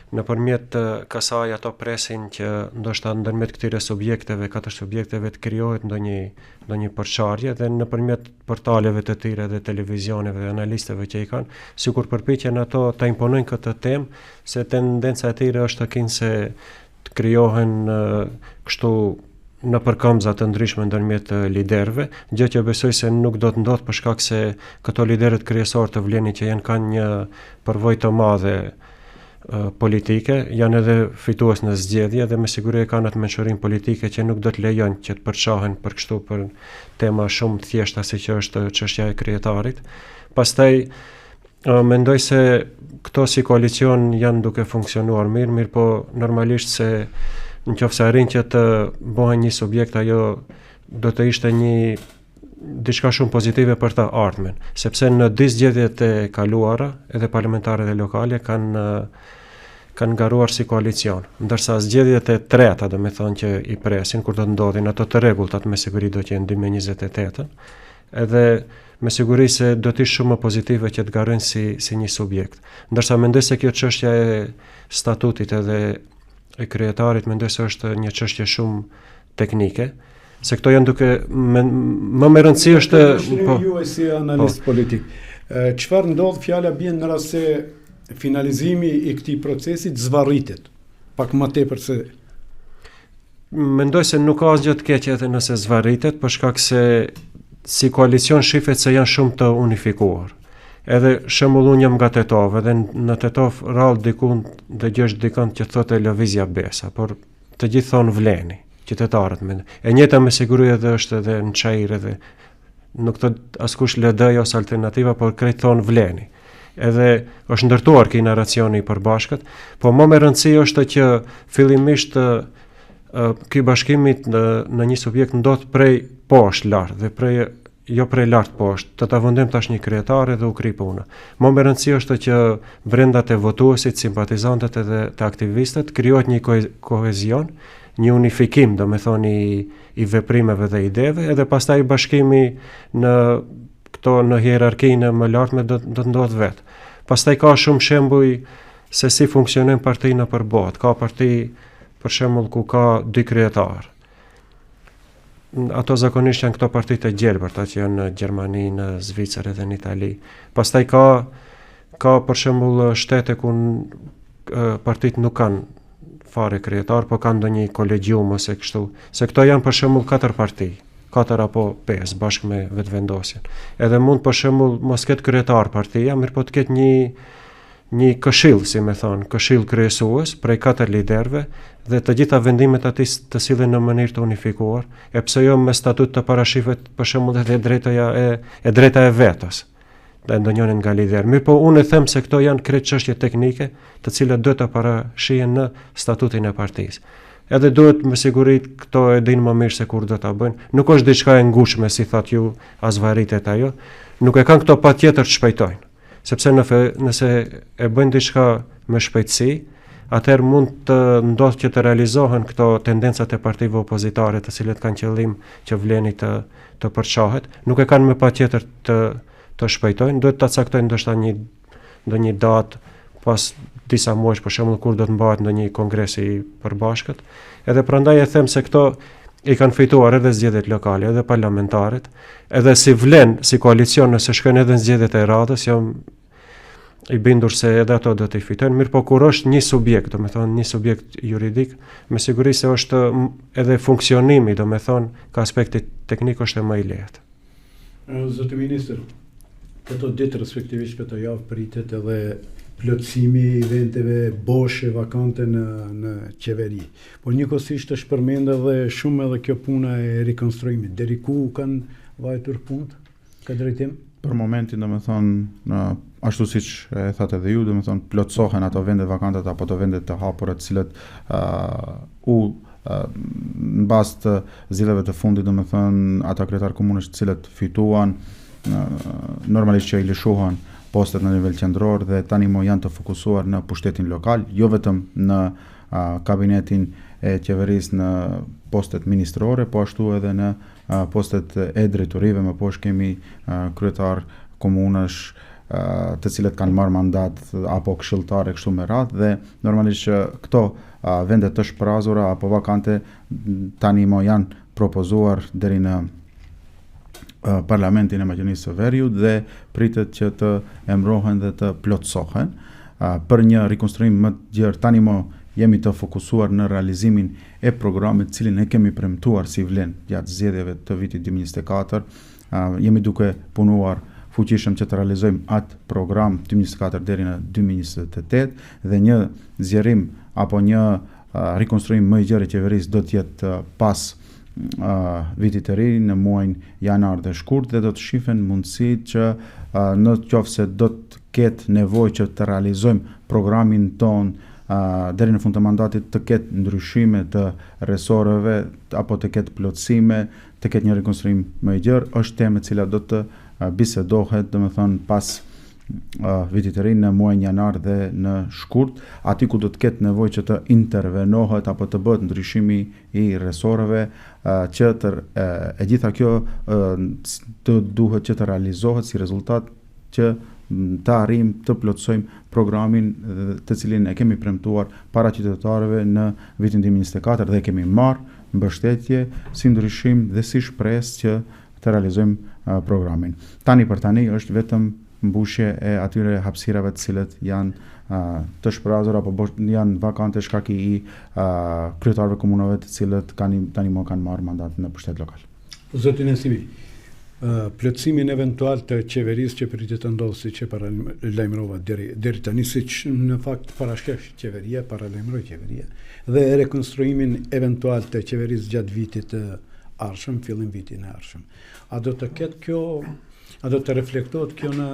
nëpërmjet kësaj ato presin që ndoshta ndërmjet këtyre subjekteve, katër subjekteve të krijohet ndonjë përçarje dhe nëpërmjet portaleve të tyre dhe televizioneve dhe analistëve që i kanë, sikur përpiqen ato ta imponojnë këtë temë, se tendenca e tyre është të kenë se të krijohen kështu në përkëmbëza të ndryshme ndërmjet liderëve, gjë që besoj se nuk do të ndodhë për shkak se këto liderët kryesorë të vlenit që kanë një përvojë të madhe politike, janë edhe fitues në zgjedhje dhe me siguri kanë atë mençurinë politike që nuk do të lejojnë që të përçahen për kështu për tema shumë të thjeshta si që është çështja e kryetarit. Pastaj mendoj se këto si koalicion janë duke funksionuar mirë, po normalisht se nëse arrin që të bëhen një subjekt, ajo do të ishte diçka shumë pozitive për të ardhmen, sepse në dy zgjedhjet e kaluara edhe parlamentare dhe lokale kanë garuar si koalicion, ndërsa zgjedhjet e treta, do me thonë që i presin kur do të ndodhin ato të rregultat, me siguri do të jenë 2028, edhe me siguri se do të ishte shumë më pozitive që të garojnë si një subjekt. Ndërsa mendoj se kjo çështja e statutit edhe e kryetarit mendoj se është një çështje shumë teknike, se këto janë duke më me rëndësi është ju si analist politik. Çfarë ndodh, fjala bën në rast se finalizimi i këtij procesi zvarritet pak më tepër se mendoj se nuk ka asgjë të keqe edhe nëse zvarritet, për shkak se si koalicion shifet se janë shumë të unifikuar. Edhe shembull unë jam nga Tetov, edhe në Tetov rall dikun dëgjosh dikon që thotë lëvizja besa, por të gjithë thonë vleni, qytetarët mendoj. E njëjta me siguri edhe është edhe në Çajër, edhe nuk thot askush LDJ ose alternativa, por krejt thonë vleni. Edhe është ndërtuar ky narracioni i përbashkët, po më me rëndësi është që fillimisht ky bashkimi në një subjekt ndodh prej poshtë lart dhe jo prej lart poshtë, ta vendim tash një kryetar dhe u kri puna. Më me rëndësi është që brenda të votuesit, simpatizantët edhe të aktivistët krijohet një kohezion, një unifikim, do me thonë i veprimeve dhe ideve, edhe pastaj bashkimi në hierarkinë më lartme do të ndodh vetë. Pastaj ka shumë shembuj se si funksionojnë parti në përbot. Ka parti, për shembull, ku ka 2 kryetar. Ato zakonisht janë këto partitë e gjelbërta që janë në Gjermani, në Zvicër edhe në Itali. Pastaj ka për shembull shtete ku partitë nuk kanë fare kryetar, po kanë ndonjë kolegium ose kështu. Se këto janë për shembull 4 parti, 4 apo 5 bashkë me vetëvendosjen. Edhe mund për shembull mos ketë kryetar partia, mirë po të ketë një këshill, si me thonë, këshill kryesues prej 4 liderëve dhe të gjitha vendimet atij të sillen në mënyrë të unifikuar, e pse jo me statut të parashifet për shembull edhe drejta e vetës dhe ndonjërin nga lider. Mirë po unë e them se këto janë krejt çështje teknike, të cilat duhet të parashihen në statutin e partisë. Edhe duhet me siguri këto e dinë më mirë se kur do ta bëjnë. Nuk është diçka e ngushme si thatë ju, as varritet ajo. Nuk e kanë këto patjetër të shpejtojnë. Sepse nëse e bëjnë diçka me shpejtësi, atëherë mund të ndodhë që të realizohen këto tendencat e partive opozitare, të cilët kanë qëllim që vleni të përçahet. Nuk e kanë me patjetër të shpejtojnë, duhet ta caktojnë ndoshta ndonjë datë pas disa muajsh, për shembull kur do të mbahet ndonjë kongres i përbashkët. Edhe prandaj e them se këto i kanë fituar edhe zgjedhjet lokale, edhe parlamentaret, edhe si vlen, si koalicion nëse shkojnë edhe në zgjedhjet e radhës, jam i bindur se edhe ato do të fitojnë, mirë po kur është një subjekt, do me thonë një subjekt juridik, me siguri se është edhe funksionimi, do me thonë ka aspekti teknik është e më i lehtë. Zoti ministër, këto ditë respektivisht këto javë pritet edhe plotësimi i vendeve boshe vakante në qeveri. Por njëkohësisht është përmend edhe shumë edhe kjo puna e rikonstruimit. Deri ku kanë vajtur punët ka drejtim? Për momentin, do me thonë, ashtu siç e thatë edhe ju, do me thonë, plotësohen ato vende vakante apo ato vende të hapura të cilët në bazë të zgjedhjeve të fundit, do me thonë, ata kryetar komunësh të cilët fituan, normalisht që i lëshuan postet në nivel qendror dhe tani mo janë të fokusuar në pushtetin lokal, jo vetëm në kabinetin e qeverisë në postet ministrore, po ashtu edhe në postet e drejtorive, më poshtë kemi kryetar komunësh të cilët kanë marrë mandat apo këshilltare kështu me radhë dhe normalisht që këto vende të shprazura apo vakante tani mo janë propozuar deri në Parlamentin e Maqedonisë së Veriut dhe pritet që të emrohen dhe të plotësohen për një rikonstruim më të gjerë. Tani mo jemi të fokusuar në realizimin e programit cilin e kemi premtuar si vlen gjatë zgjedhjeve të vitit 2024. Jemi duke punuar fuqishëm që të realizojmë atë program 2024 deri në 2028 dhe një zgjerim apo një rikonstruim më i gjerë i qeverisë do të jetë pas vitit të ri në muajin janar dhe shkurt dhe do të shifen mundësitë që në qoftë se do të ketë nevojë që të realizojmë programin ton deri në fund të mandatit të ketë ndryshime të resoreve apo të ketë plotësime, të ketë një rikonstruim më i gjerë, është temë e cila do të bisedohet, domethënë pas vitit të ri në muajin janar dhe në shkurt, aty ku do të ketë nevojë që të intervenohet apo të bëhet ndryshimi i resoreve, që e gjitha kjo të duhet që të realizohet si rezultat që të arrijmë të plotësojmë programin të cilin e kemi premtuar para qytetarëve në vitin 2024 dhe kemi marrë mbështetje si ndryshim dhe si shpresë që të realizojmë programin. Tani për tani është vetëm mbushje e atyre hapësirave të cilët janë të shpërrazur apo janë vakante shkaki i kryetarëve komunave të cilët tani më kanë marrë mandat në pushtet lokal. Zoti Nesimi, plotësimin eventual të qeverisë që pritet të ndodhë si që paralajmërova deri tani, siç në fakt parashkresh qeveria, paralajmëroi qeveria, dhe rekonstruimin eventual të qeverisë gjatë vitit të ardhshëm, fillim vitin e ardhshëm. A do të ketë kjo, a do të reflektohet kjo në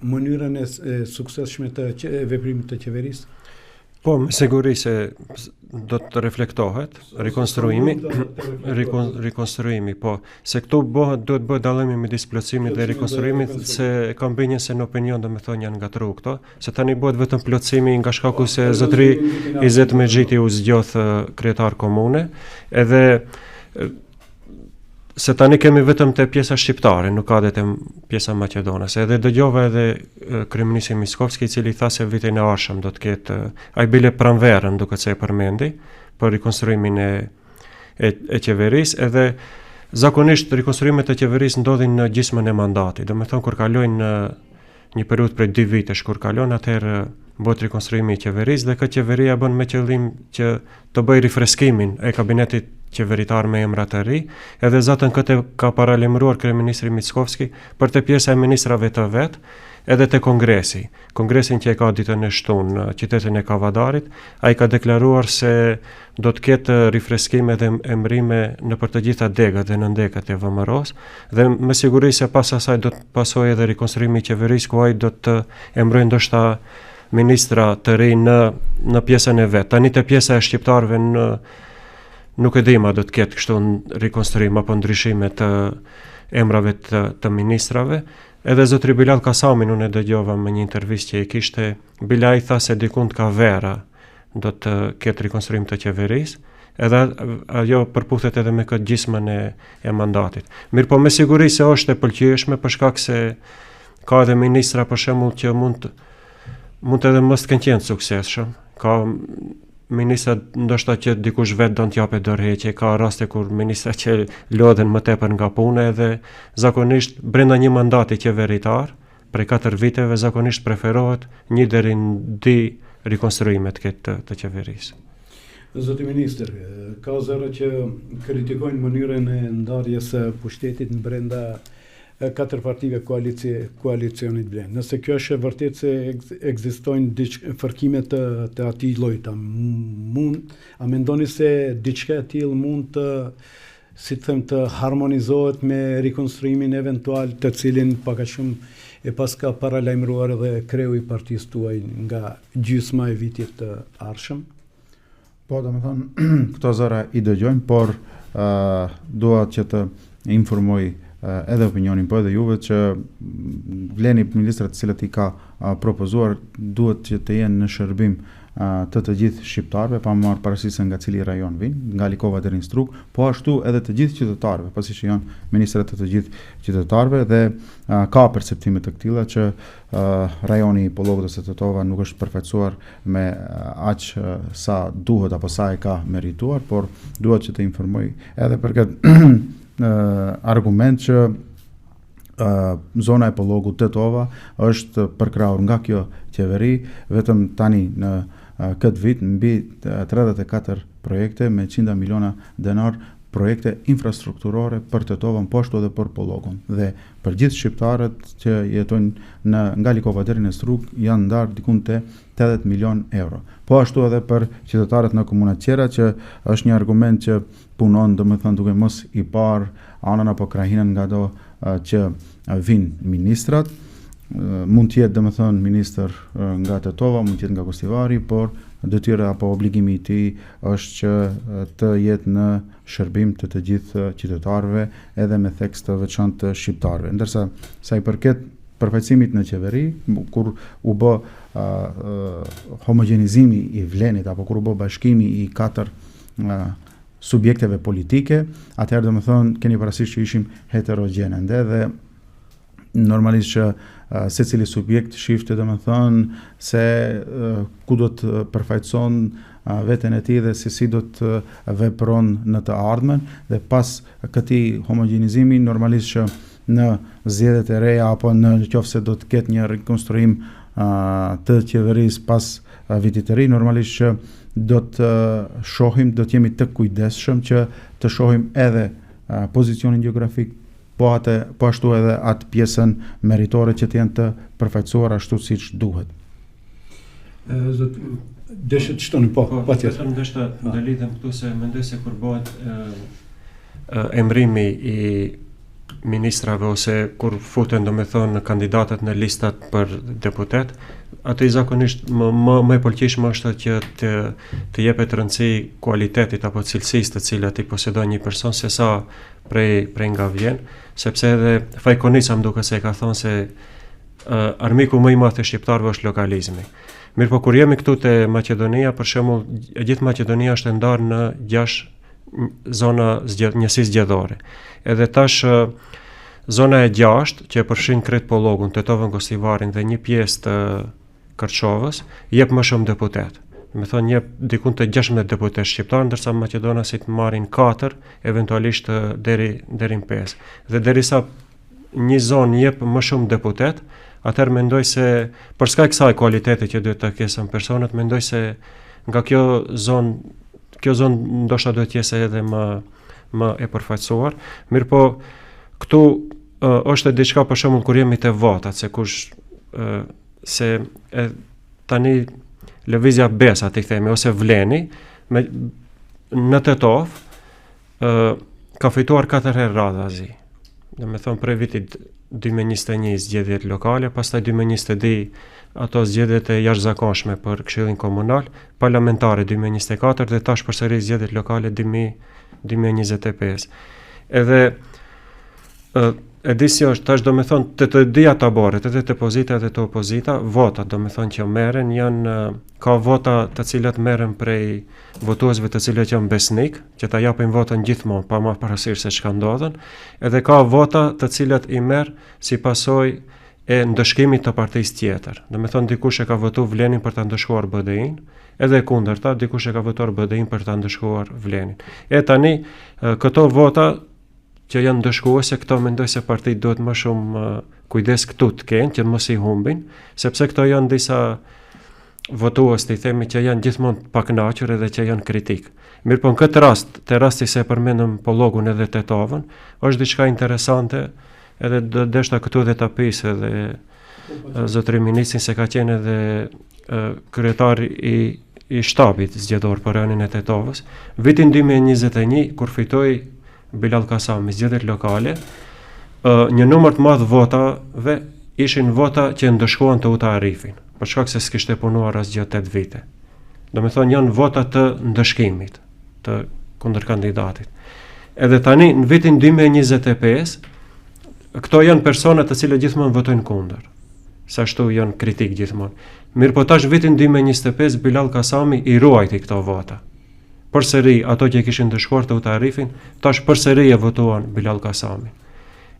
mënyrën e suksesshme të veprimit të qeverisë? Po, me siguri se do të reflektohet rikonstruimi, po, se këtu duhet bëhet dallimi midis plotësimit dhe rikonstruimit, se kam bënjën se në opinion do me thonë janë ngatru këto, se tani bëhet vetëm plotësimi nga shkaku se zotëri Izet Mexhiti u zgjoth kryetar komune, edhe se tani kemi vetëm te pjesa shqiptare, nuk ka dhe te pjesa maqedonase. Edhe dëgjova edhe kryeministrin Miskovski, i cili tha se vitin e ardhshëm do të ketë ai bile pranverën, duket se e përmendi, për rikonstruimin e qeverisë, edhe zakonisht rikonstruimet e qeverisë ndodhin në gjysmën e mandatit. Do me thonë kur kalojnë në një periudhë prej 2 vitesh kur kalon, atëherë bëhet rikonstruimi i qeverisë dhe këtë qeveria bën me qëllim që të bëjë rifreskimin e kabinetit qeveritar me emra të ri, edhe zatën këtë ka paralajmëruar kryeministri Miskovski për të pjesa e ministrave të vet, edhe te kongresin që e ka ditën e shtunë në qytetin e Kavadarit, ai ka deklaruar se do të ketë rifreskime dhe emrime në për të gjitha degët dhe nëndegët e VMRO-s, dhe me siguri se pas asaj do të pasojë edhe rikonstruimi i qeverisë, ku ai do të emrojë ndoshta ministra të ri në pjesën e vet. Tani te pjesa e shqiptarëve nuk e dim a do të ketë kështu rikonstruim apo ndryshime të emrave të ministrave. Edhe zotri Bilal Kasamin unë e dëgjova me një intervistë që i kishte, Bilal tha se dikund ka vera do të ketë rikonstruim të qeverisë, edhe ajo përputhet edhe me këtë gjysmën e mandatit. Mirë, po me siguri se është e pëlqyeshme për shkak se ka edhe ministra për shembull që mund edhe mos të kenë qenë suksesshëm. Ka ministra ndoshta që dikush vetë do të japë dorëheqje, ka raste kur ministra që lodhen më tepër nga puna, edhe zakonisht brenda një mandati qeveritar, prej 4 viteve zakonisht preferohet 1 deri në 2 rikonstruime të qeverisë. Zoti Ministër, ka zëra që kritikojnë mënyrën e ndarjes së pushtetit në brenda 4 partive koalicionit blenë. Nëse kjo është e vërtet se ekzistojnë fërkime të atij lloji, a mendoni se diçka e tillë mund të, si të them, të harmonizohet me rikonstruimin eventual të cilin pak a shumë e pas ka paralajmëruar edhe kreu i partisë tuaj nga gjysma e vitit të ardhshëm? Po, domethënë, këto zëra i dëgjojmë, por dua që të informoj edhe opinionin po edhe juve që vleni ministrat të cilët i ka propozuar duhet që të jenë në shërbim të gjithë shqiptarëve, pa marrë parasysh nga cili rajon vinë, nga Likova deri në Strug, po ashtu edhe të gjithë qytetarëve, pasi që janë ministrat të gjithë qytetarëve dhe ka perceptime të këtilla që rajoni i Pollokut ose Tetova nuk është përfaqësuar me aq sa duhet apo sa e ka merituar, por duhet që të informoj edhe për këtë argument që zona e Pollogut Tetova është përkrahur nga kjo qeveri, vetëm tani në këtë vit mbi 34 projekte me 100 miliona denar projekte infrastrukturore për Tetovën, po ashtu edhe për Pollogun. Dhe për gjithë shqiptarët që jetojnë nga Likova deri në Strug janë ndarë diku te 80 milion euro. Po ashtu edhe për qytetarët në komunat tjera, që është një argument që punon, domethënë duke mos i parë anën apo krahinën nga do që vinë ministrat. Mund të jetë domethënë ministër nga Tetova, mund të jetë nga Kostivari, por detyra apo obligimi i tij është që të jetë në shërbim të gjithë qytetarëve, edhe me theks të veçantë të shqiptarëve. Ndërsa sa i përket përfaqësimit në qeveri, kur u bë homogenizimi i vlenit apo kur u bë bashkimi i 4 subjekteve politike, atëherë domethënë keni parasysh që ishim heterogjene dhe normalisht që secili subjekt shifte domethënë se ku do të përfaqëson veten e tij dhe se si do të vepron në të ardhmen, dhe pas këtij homogenizimi normalisht që në zgjedhjet e reja apo në qoftë do të ketë një rikonstruim të qeverisë pas vitit të ri, normalisht që do të shohim, do të jemi të kujdesshëm që të shohim edhe pozicionin gjeografik, po ashtu edhe atë pjesën meritore që të jenë të përfaqësuar ashtu siç duhet. Deshet shtoni, po tjetër. Ndoshta do lidhem këtu se mendoj se kur bëhet emrimi i ministrave ose kur futen domethënë kandidatët në listat për deputet, atë zakonisht më e pëlqishme është që të jepet rëndësi kualitetit apo cilësisë të cilat i posedon një person se sa prej nga vjen, sepse edhe Fajkonica më duket se ka thonë se armiku më i madh i shqiptarëve është lokalizmi. Mirë, po kur jemi këtu te Maqedonia, për shembull, gjithë Maqedonia është e ndarë në 6 zona njësi zgjedhore. Edhe tash zona e 6, që e përfshin krejt Pollogun, Tetovën, Kostivarin dhe një pjesë të Kërçovës, jep më shumë deputet. Me thonë jep diku te 16 deputet shqiptar, ndërsa maqedonasit marrin 4, eventualisht deri në 5. Dhe derisa një zonë jep më shumë deputet, atëherë mendoj se për shkak kësaj kualiteti që duhet ta kesin personat, mendoj se nga kjo zonë ndoshta duhet të jetë edhe më e përfaqësuar. Mirë, po këtu është diçka për shembull kur jemi te votat, se kush tani lëvizja besa të themi ose vleni në Tetovë ka fituar 4 herë radhazi. Domethënë prej vitit 2021 zgjedhjet lokale, pastaj 2022 ato zgjedhjet e jashtëzakonshme për Këshillin Komunal, parlamentare 2024 dhe tash përsëri zgjedhjet lokale 2025. Edhe edisja është tash domethënë të dia taboret, edhe të pozita edhe të opozita, vota domethënë që merren janë ka vota të cilat merren prej votuesve të cilët janë besnik, që ta japin votën gjithmonë pa marrë parasysh se çka ndodhen, edhe ka vota të cilat i merr si pasojë e ndëshkimit të partisë tjetër. Domethënë dikush e ka votuar Vlenin për ta ndëshkuar BDI-n, edhe kundërta dikush e ka votuar BDI-n për ta ndëshkuar Vlenin. E tani këto vota që janë ndëshkuese, këto mendoj se partitë duhet më shumë kujdes këtu të kenë, që mos i humbin, sepse këto janë disa votues të themi që janë gjithmonë pa kënaqur edhe që janë kritik. Mirë, po në këtë rast, te rasti se përmendëm Pollogun edhe Tetovën, është diçka interesante, edhe do deshta këtu dhe ta pyes edhe zotërin ministrin se ka qenë edhe kryetari i shtabit zgjedhor për rajonin e Tetovës. Vitin 2021 kur fitoi Bilal Kasami zgjedhjet lokale, një numër të madh votave ishin vota që ndëshkuan të Uta Arifin, për shkak se s'kishte punuar asgjë 8 vite. Domethënë janë vota të ndëshkimit të kundërkandidatit. Edhe tani në vitin 2025 këto janë persona të cilët gjithmonë votojnë kundër, sa ashtu janë kritik gjithmonë. Mirë, po tash vitin 2025 Bilal Kasami i ruajti këto vota. Përsëri ato që kishin ndëshkuar të Uta Arifin, tash përsëri e votuan Bilal Kasami.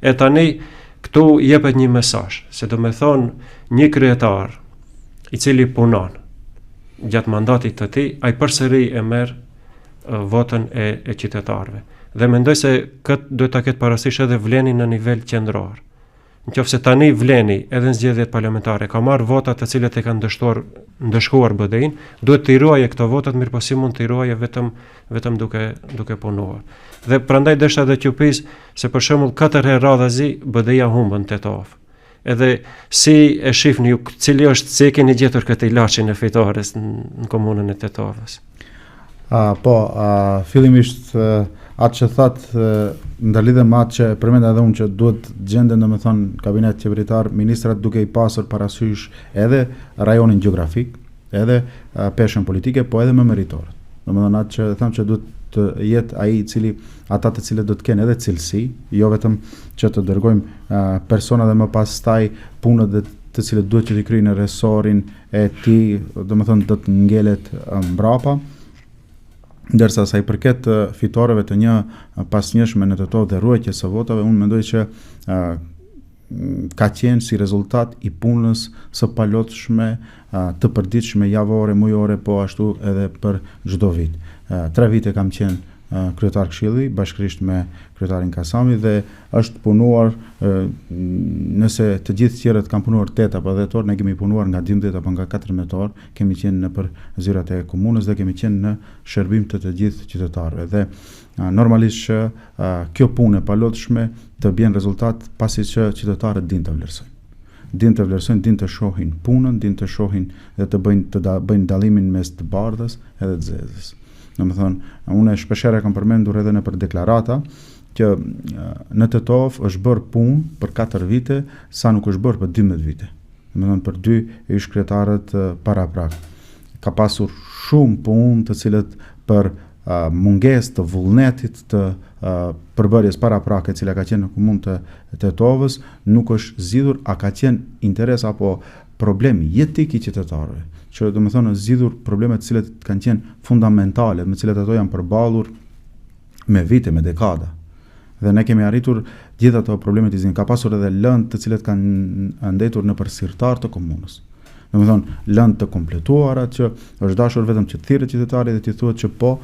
E tani këtu jepet një mesazh, se do me thonë një kryetar i cili punon gjatë mandatit të tij, ai përsëri e merr votën e qytetarëve. Dhe mendoj se këtë duhet ta ketë parasysh edhe Vleni në nivel qendror. nëse tani vleni edhe në zgjedhjet parlamentare ka marrë vota të cilët e kanë ndëshkuar BDI-n, duhet të i ruajë këto votat, mirë po si mund të i ruajë vetëm duke punuar. Dhe prandaj dështa dhe t'ju pyes se për shembull 4 herë radhazi BDI-ja humbën Tetov. Edhe si e shihni ju, cili është, si e keni gjetur këtë ilaçin e fitores në komunën e Tetovës? Fillimisht atë që thatë ndërlidhe me atë që përmenda edhe unë që duhet gjenden domethënë kabinet qeveritar, ministrat duke i pasur parasysh edhe rajonin gjeografik, edhe peshën politike, po edhe më meritorët. Domethënë atë që them që duhet të jetë ai i cili ata të cilët do të kenë edhe cilësi, jo vetëm që të dërgojmë persona dhe më pastaj punët dhe të cilët duhet që t'i kryejnë në resorin e tij, domethënë do të ngelet mbrapa. Ndërsa sa i përket fitoreve të një pasnjëshme në Tetov dhe ruajtjes së votave, unë mendoj që ka qenë si rezultat i punës së palotshme, të përditshme javore, mujore, po ashtu edhe për çdo vit. 3 vite kam qenë kryetar këshilli bashkërisht me kryetarin Kasami dhe është punuar, nëse të gjithë tjerët kanë punuar 8 apo 10 orë, ne kemi punuar nga 12 apo nga 14 orë, kemi qenë në për zyrat e komunës dhe kemi qenë në shërbim të gjithë qytetarëve. Dhe normalisht që kjo punë e palotshme të bjen rezultat pasi që qytetarët dinë të vlerësojnë. Dinë të shohin punën, dinë të shohin dhe të bëjnë dallimin mes të bardhës edhe të zezës. Domethënë, unë shpeshherë kam përmendur edhe në për deklarata që në Tetov është bërë punë për 4 vite sa nuk është bërë për 12 vite. Domethënë për 2 ish kryetarët paraprak. Ka pasur shumë punë të cilët për mungesë të vullnetit të përbërjes paraprake e cila ka qenë në komunë të Tetovës nuk është zgjidhur, a ka qenë interes apo problem jetik i qytetarëve, që domethënë zgjidhur probleme të cilat kanë qenë fundamentale, me të cilat ato janë përballur me vite, me dekada. Dhe ne kemi arritur gjithë ato probleme të zgjidhur. Ka pasur edhe lëndë të cilat kanë ndetur nëpër sirtar të komunës. Domethënë lëndë të kompletuara që është dashur vetëm që të thirrë qytetarit dhe t'i thuhet që po,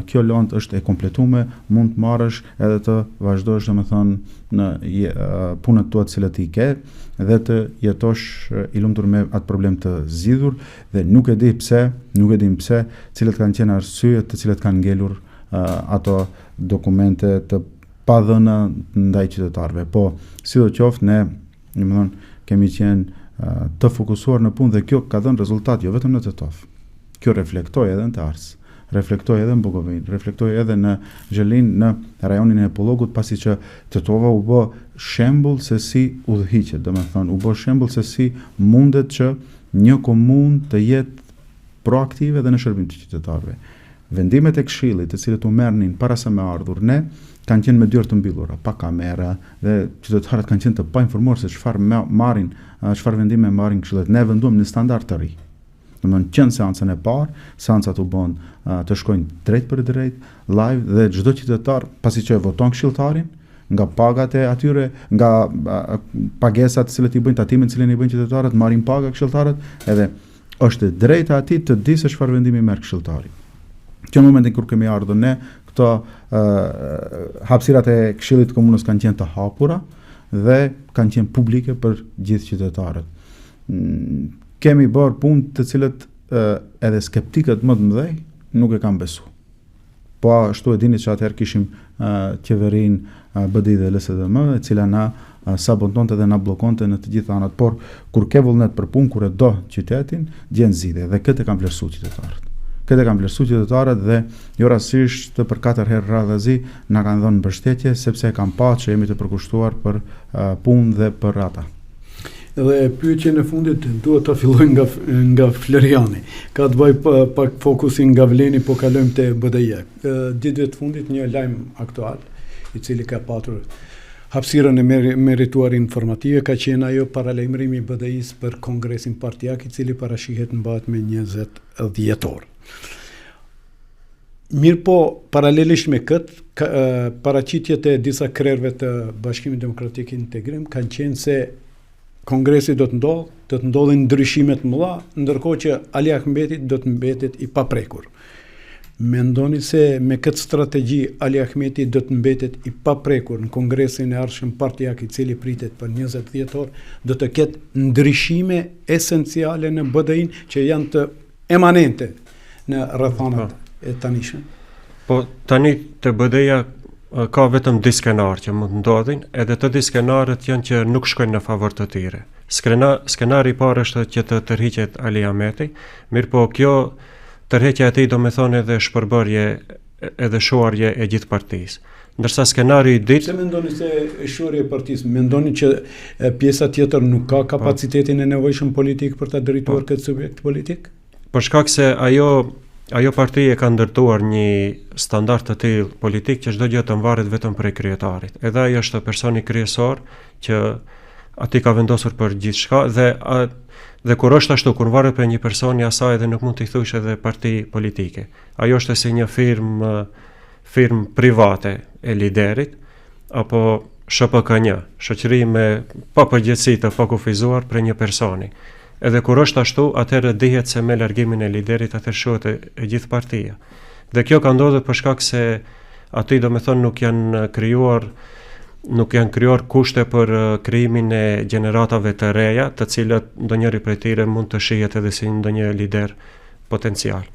kjo lëndë është e kompletuar, mund të marrësh edhe të vazhdosh domethënë në punët tua të cilat i ke dhe të jetosh i lumtur me atë problem të zgjidhur dhe nuk e di pse, cilat kanë qenë arsyet të cilat kanë ngelur ato dokumente të padhëna ndaj qytetarëve. Po, sidoqoftë ne, domethënë, kemi qenë të fokusuar në punë dhe kjo ka dhënë rezultat jo vetëm në Tetov. Kjo reflektoi edhe në të Ars, reflektoi edhe në Bukovin, reflektoi edhe në Zhelin, në rajonin e Epullogut, pasi që Tetova u bë shembull se si udhëhiqet, domethënë u bë shembull se si mundet që një komunë të jetë proaktive dhe në shërbim të qytetarëve. Vendimet e këshillit, të cilët u merrnin para se me ardhur ne, kanë qenë me dyert të mbyllura, pa kamera dhe qytetarët kanë qenë të painformuar se çfarë vendime marrin këshillet. Ne venduam në standard të ri. Domethënë qenë seancën e parë, seancat u bën të shkojnë drejt për drejt, live dhe çdo qytetar pasi që e voton këshilltarin, nga pagat e atyre, nga pagesat të cilët i bëjnë, tatimin të cilin i bëjnë qytetarët, marrin paga këshilltarët, edhe është drejta atij të di se çfarë vendimi merr këshilltari. Që në momentin kur kemi ardhur ne, këto hapësirat e këshillit të komunës kanë qenë të hapura dhe kanë qenë publike për gjithë qytetarët. Kemi bërë punë të cilët edhe skeptikët më të mëdhej nuk e kanë besu. Po ashtu e dini që atëherë kishim qeverinë BDI dhe LSDM, e cila na sabotonte dhe na bllokonte në të gjitha anët, por kur ke vullnet për punë, kur e do qytetin, gjen zgjidhje dhe këtë kanë vlerësuar qytetarët. Këtë kanë vlerësuar qytetarët dhe jo rastësisht për 4 herë radhazi na kanë dhënë mbështetje sepse kanë parë që jemi të përkushtuar për punë dhe për ata. Dhe pyetjen e fundit duhet ta filloj nga Floriani. Ka të bëjë pak fokusin nga Vleni, po kalojmë te BDI. Ditëve të fundit një lajm aktual i cili ka patur hapësirën e merituar informative ka qenë ajo paralajmërimi i BDI-s për kongresin partijak i cili parashihet në mbahet me 20 dhjetor. Mirë po, paralelisht me këtë, paraqitjet e disa krerëve të Bashkimit Demokratik Integrim kanë qenë se kongresi do të ndodhin ndryshimet mëdha, ndërkohë që Ali Ahmeti do të mbetet i paprekur. Mendoni se me këtë strategji Ali Ahmeti do të mbetet i paprekur në kongresin e ardhshëm partijak I cili pritet për 20 dhjetor, do të ketë ndryshime esenciale në BDI-n që janë të emanente në rrethanat e tanishme. Po tani të BDI-ja ka vetëm di skenar që mund ndodhin, edhe të di skenarët janë që nuk shkojnë në favor të tyre. Skenari I parë është që të tërhiqet Ali Ahmeti, mirë po kjo tërheqja e tij do me thonë edhe shpërbërje edhe shuarje e gjithë partisë. Ndërsa skenari I dytë... Se mendoni se shuarje e partisë, mendoni që pjesa tjetër nuk ka kapacitetin e nevojshëm politik për ta drejtuar këtë subjekt politik? Për shkak se ajo parti e ka ndërtuar një standard të tillë politik që çdo gjë të mvaret vetëm prej kryetarit. Edhe ai është personi kryesor që ati ka vendosur për gjithçka dhe kur është ashtu, kur varet për një personi asaj edhe nuk mund t'i thush edhe parti politike. Ajo është si një firmë private e liderit, apo SHPK1, shoqëri me papërgjegjësi të pakufizuar për një personi. Edhe kur është ashtu, atëherë dihet se me largimin e liderit atëherë shohet e gjithë partia. Dhe kjo ka ndodhur për shkak se aty do me thonë nuk janë krijuar kushte për krijimin e gjeneratave të reja, të cilët ndonjëri prej tyre mund të shihet edhe si ndonjë lider potencial.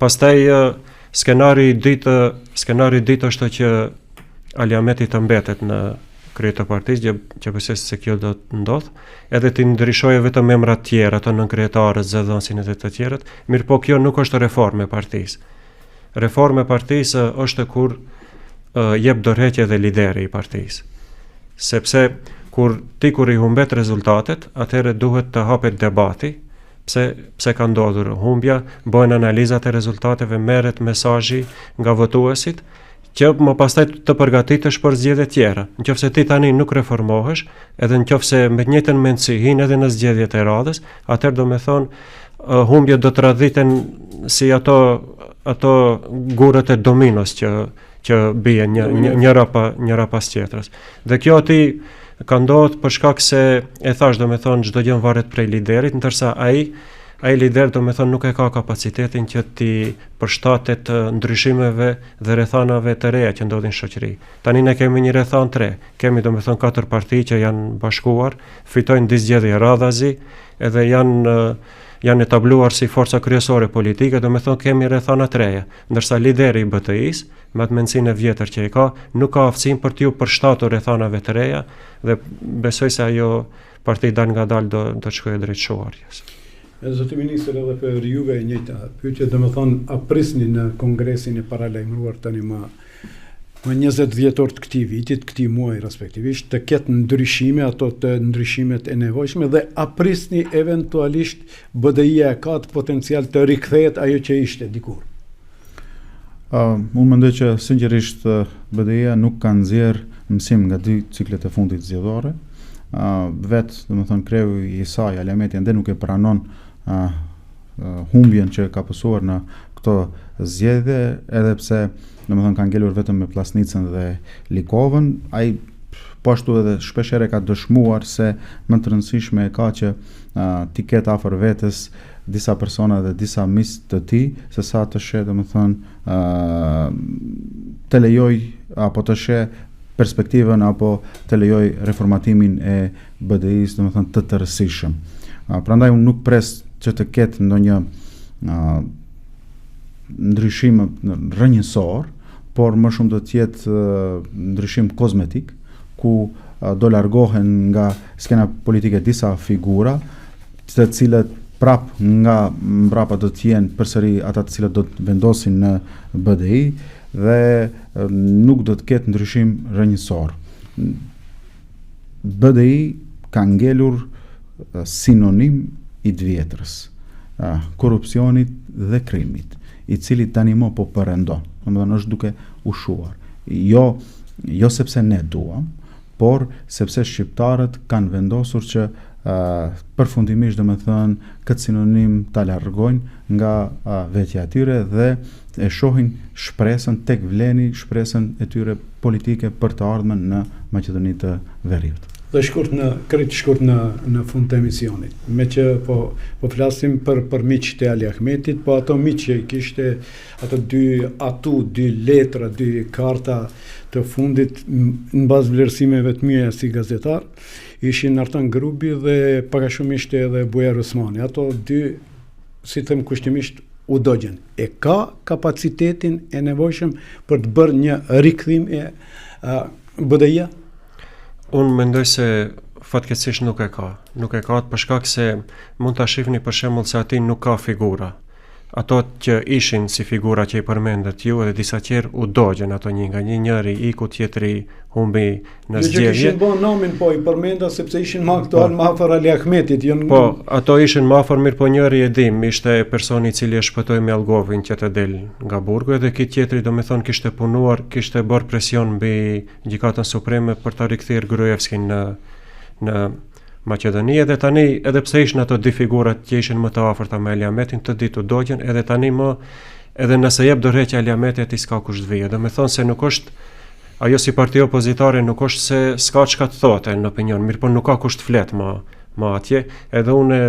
Pastaj skenari I dytë është që Ali Ahmeti të mbetet në krye të partisë, që besoj se kjo do të ndodh, edhe të ndryshojë vetëm emrat të tjerë, ato nënkretarët, zëdhënësin edhe të tjerët, mirë po kjo nuk është reformë e partisë. Reformë e partisë është kur jep dorëheqje dhe lideri I partisë. Sepse kur I humbet rezultatet, atëherë duhet të hapet debati, pse ka ndodhur humbja, bëhen analizat e rezultateve, merret mesazhi nga votuesit, që më pastaj të përgatitesh për zgjedhje tjera. Nëse ti tani nuk reformohesh, edhe nëse me të njëjtën mendsi hin edhe në zgjedhjet e radhës, atëherë do me thonë humbjet do të radhiten si ato gurët e dominos që bie njëra pas tjetrës. Dhe kjo aty ka ndodhur për shkak se e thash do me thonë çdo gjë varet prej liderit, ndërsa ai lider do me thonë nuk e ka kapacitetin që ti përshtatet ndryshimeve dhe rrethanave të reja që ndodhin në shoqëri. Tani ne kemi një rrethan 3, kemi do me thonë 4 parti që janë bashkuar, fitojnë zgjedhje radhazi, edhe janë etabluar si forca kryesore politike, do me thonë kemi rrethana të reja, ndërsa lideri I BTI-s, me atë mendsinë e vjetër që ka, nuk ka aftësinë për t'ju përshtatur rrethanave të reja, dhe besoj se ajo parti dal nga dal do të shkojë drejt shuarjes. Zoti ministër, edhe për juve e njëjta pyetje, do me thonë, a prisni në kongresin e paralajmëruar tani më 20 dhjetor të këtij vitit, këtij muaji respektivisht, të ketë ndryshime, ato të ndryshimet e nevojshme, dhe a prisni eventualisht BDI-ja ka të potencial të rikthehet ajo që ishte dikur? Unë mendoj që sinqerisht BDI-ja nuk ka nxjerr mësim nga 2 ciklet e fundit zgjedhore. Vetë, do me thonë, kreu I saj, Ali Ahmeti, ende nuk e pranon humbjen që ka pësuar në këto zgjedhje, edhe pse do me thonë ka ngelur vetëm me Plasnicën dhe Likovën. Ai po ashtu edhe shpeshherë ka dëshmuar se më të rëndësishme e ka që ti ketë afër vetes disa persona dhe disa miq të tij, se sa të sheh, do me thonë, të lejoj apo të sheh perspektivën apo të lejoj reformatimin e BDI-s, do me thënë, të tërësishëm. Prandaj unë nuk pres që të ketë ndonjë ndryshim rrënjësor, por më shumë do të jetë ndryshim kozmetik, ku do largohen nga skena politike disa figura, të cilët prap nga mbrapa do të jenë përsëri ata të cilët do të vendosin në BDI, dhe nuk do të ketë ndryshim rrënjësor. BDI ka ngelur sinonim I të vjetrës, korrupsionit dhe krimit, I cili tani më po përrendon, domethënë është duke ushuar. Jo sepse ne duam, por sepse shqiptarët kanë vendosur që përfundimisht domethënë këtë sinonim ta largojnë nga vetja e tyre dhe e shohin shpresën tek vleni, shpresën e tyre politike për të ardhmen në Maqedoninë të Veriut. dhe krejt shkurt në fund të emisionit. Me që po flasim për miqët e Ali Ahmetit, po ato miq që kishte ato dy letra, dy karta të fundit në bazë vlerësimeve të mia si gazetar, ishin Artan Grubi dhe pak a shumë ishte edhe Bujar Osmani. Ato dy, si them kushtimisht, u dogjen. E ka kapacitetin e nevojshëm për të bërë një rikthim e BDI-ja? Unë mendoj se fatkeqësisht nuk e ka. Nuk e ka për shkak se mund ta shihni për shembull se aty nuk ka figura. Ato që ishin si figura që i përmendet ju edhe disa tjerë u dogjen ato njëri iku, tjetri humbi në zgjedhje. Jo që kishin bën namin, po i përmenda sepse ishin më aktual më afër Ali Ahmetit. Po, ato ishin më afër, mirë po njëri e dim, ishte personi i cili e shpëtoi Mjallgovin që të del nga burgu, edhe ky tjetri domethënë kishte punuar, kishte bërë presion mbi gjykatën supreme për ta rikthyer Gruevskin në Maqedoni, edhe tani, edhe pse ishin ato dy figurat që ishin më të afërta me Ali Ahmetin, të ditë u dogjen, edhe tani edhe nëse jep dorëheqja Ali Ahmeti, aty s'ka kush të vijë. Domethënë se nuk është ajo si parti opozitare, nuk është se s'ka çka të thotë në opinion, mirë po nuk ka kush të flet më atje, edhe unë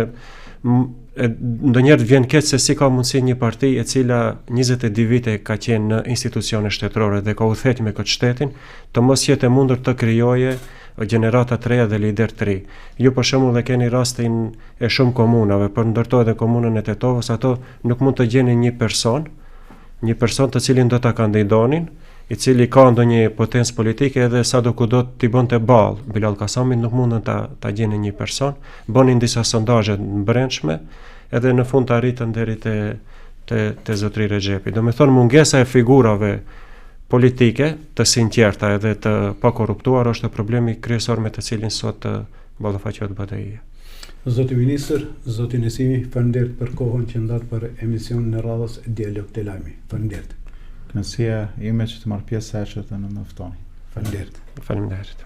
ndonjëherë vjen keq se si ka mundësi një parti e cila 22 vite ka qenë në institucione shtetërore dhe ka udhëhequr me këtë shtetin, të mos jetë e mundur të krijojë gjenerata të reja dhe lider të ri. Ju për shembull dhe keni rastin e shumë komunave, për ndërtoj edhe komunën e Tetovës, ato nuk mund të gjeni një person të cilin do ta kandidonin, i cili ka ndonjë potencë politike edhe sado kudo t'i bënte ball Bilal Kasamit, nuk mundën ta gjeni një person, bënin disa sondazhe të brendshme, edhe në fund të arritën deri te zotëri Rexhepi. Domethënë mungesa e figurave politike të sinqerta edhe të pakorruptuar është problemi kryesor me të cilin sot ballafaqohet BDI-ja. Zoti Ministër, zoti Nesimi, faleminderit për kohën që ndat për emisionin e radhës Dialog të Lajmi. Faleminderit. Kënaqësia ime që të marr pjesë sa herë që të na ftoni. Faleminderit. Faleminderit.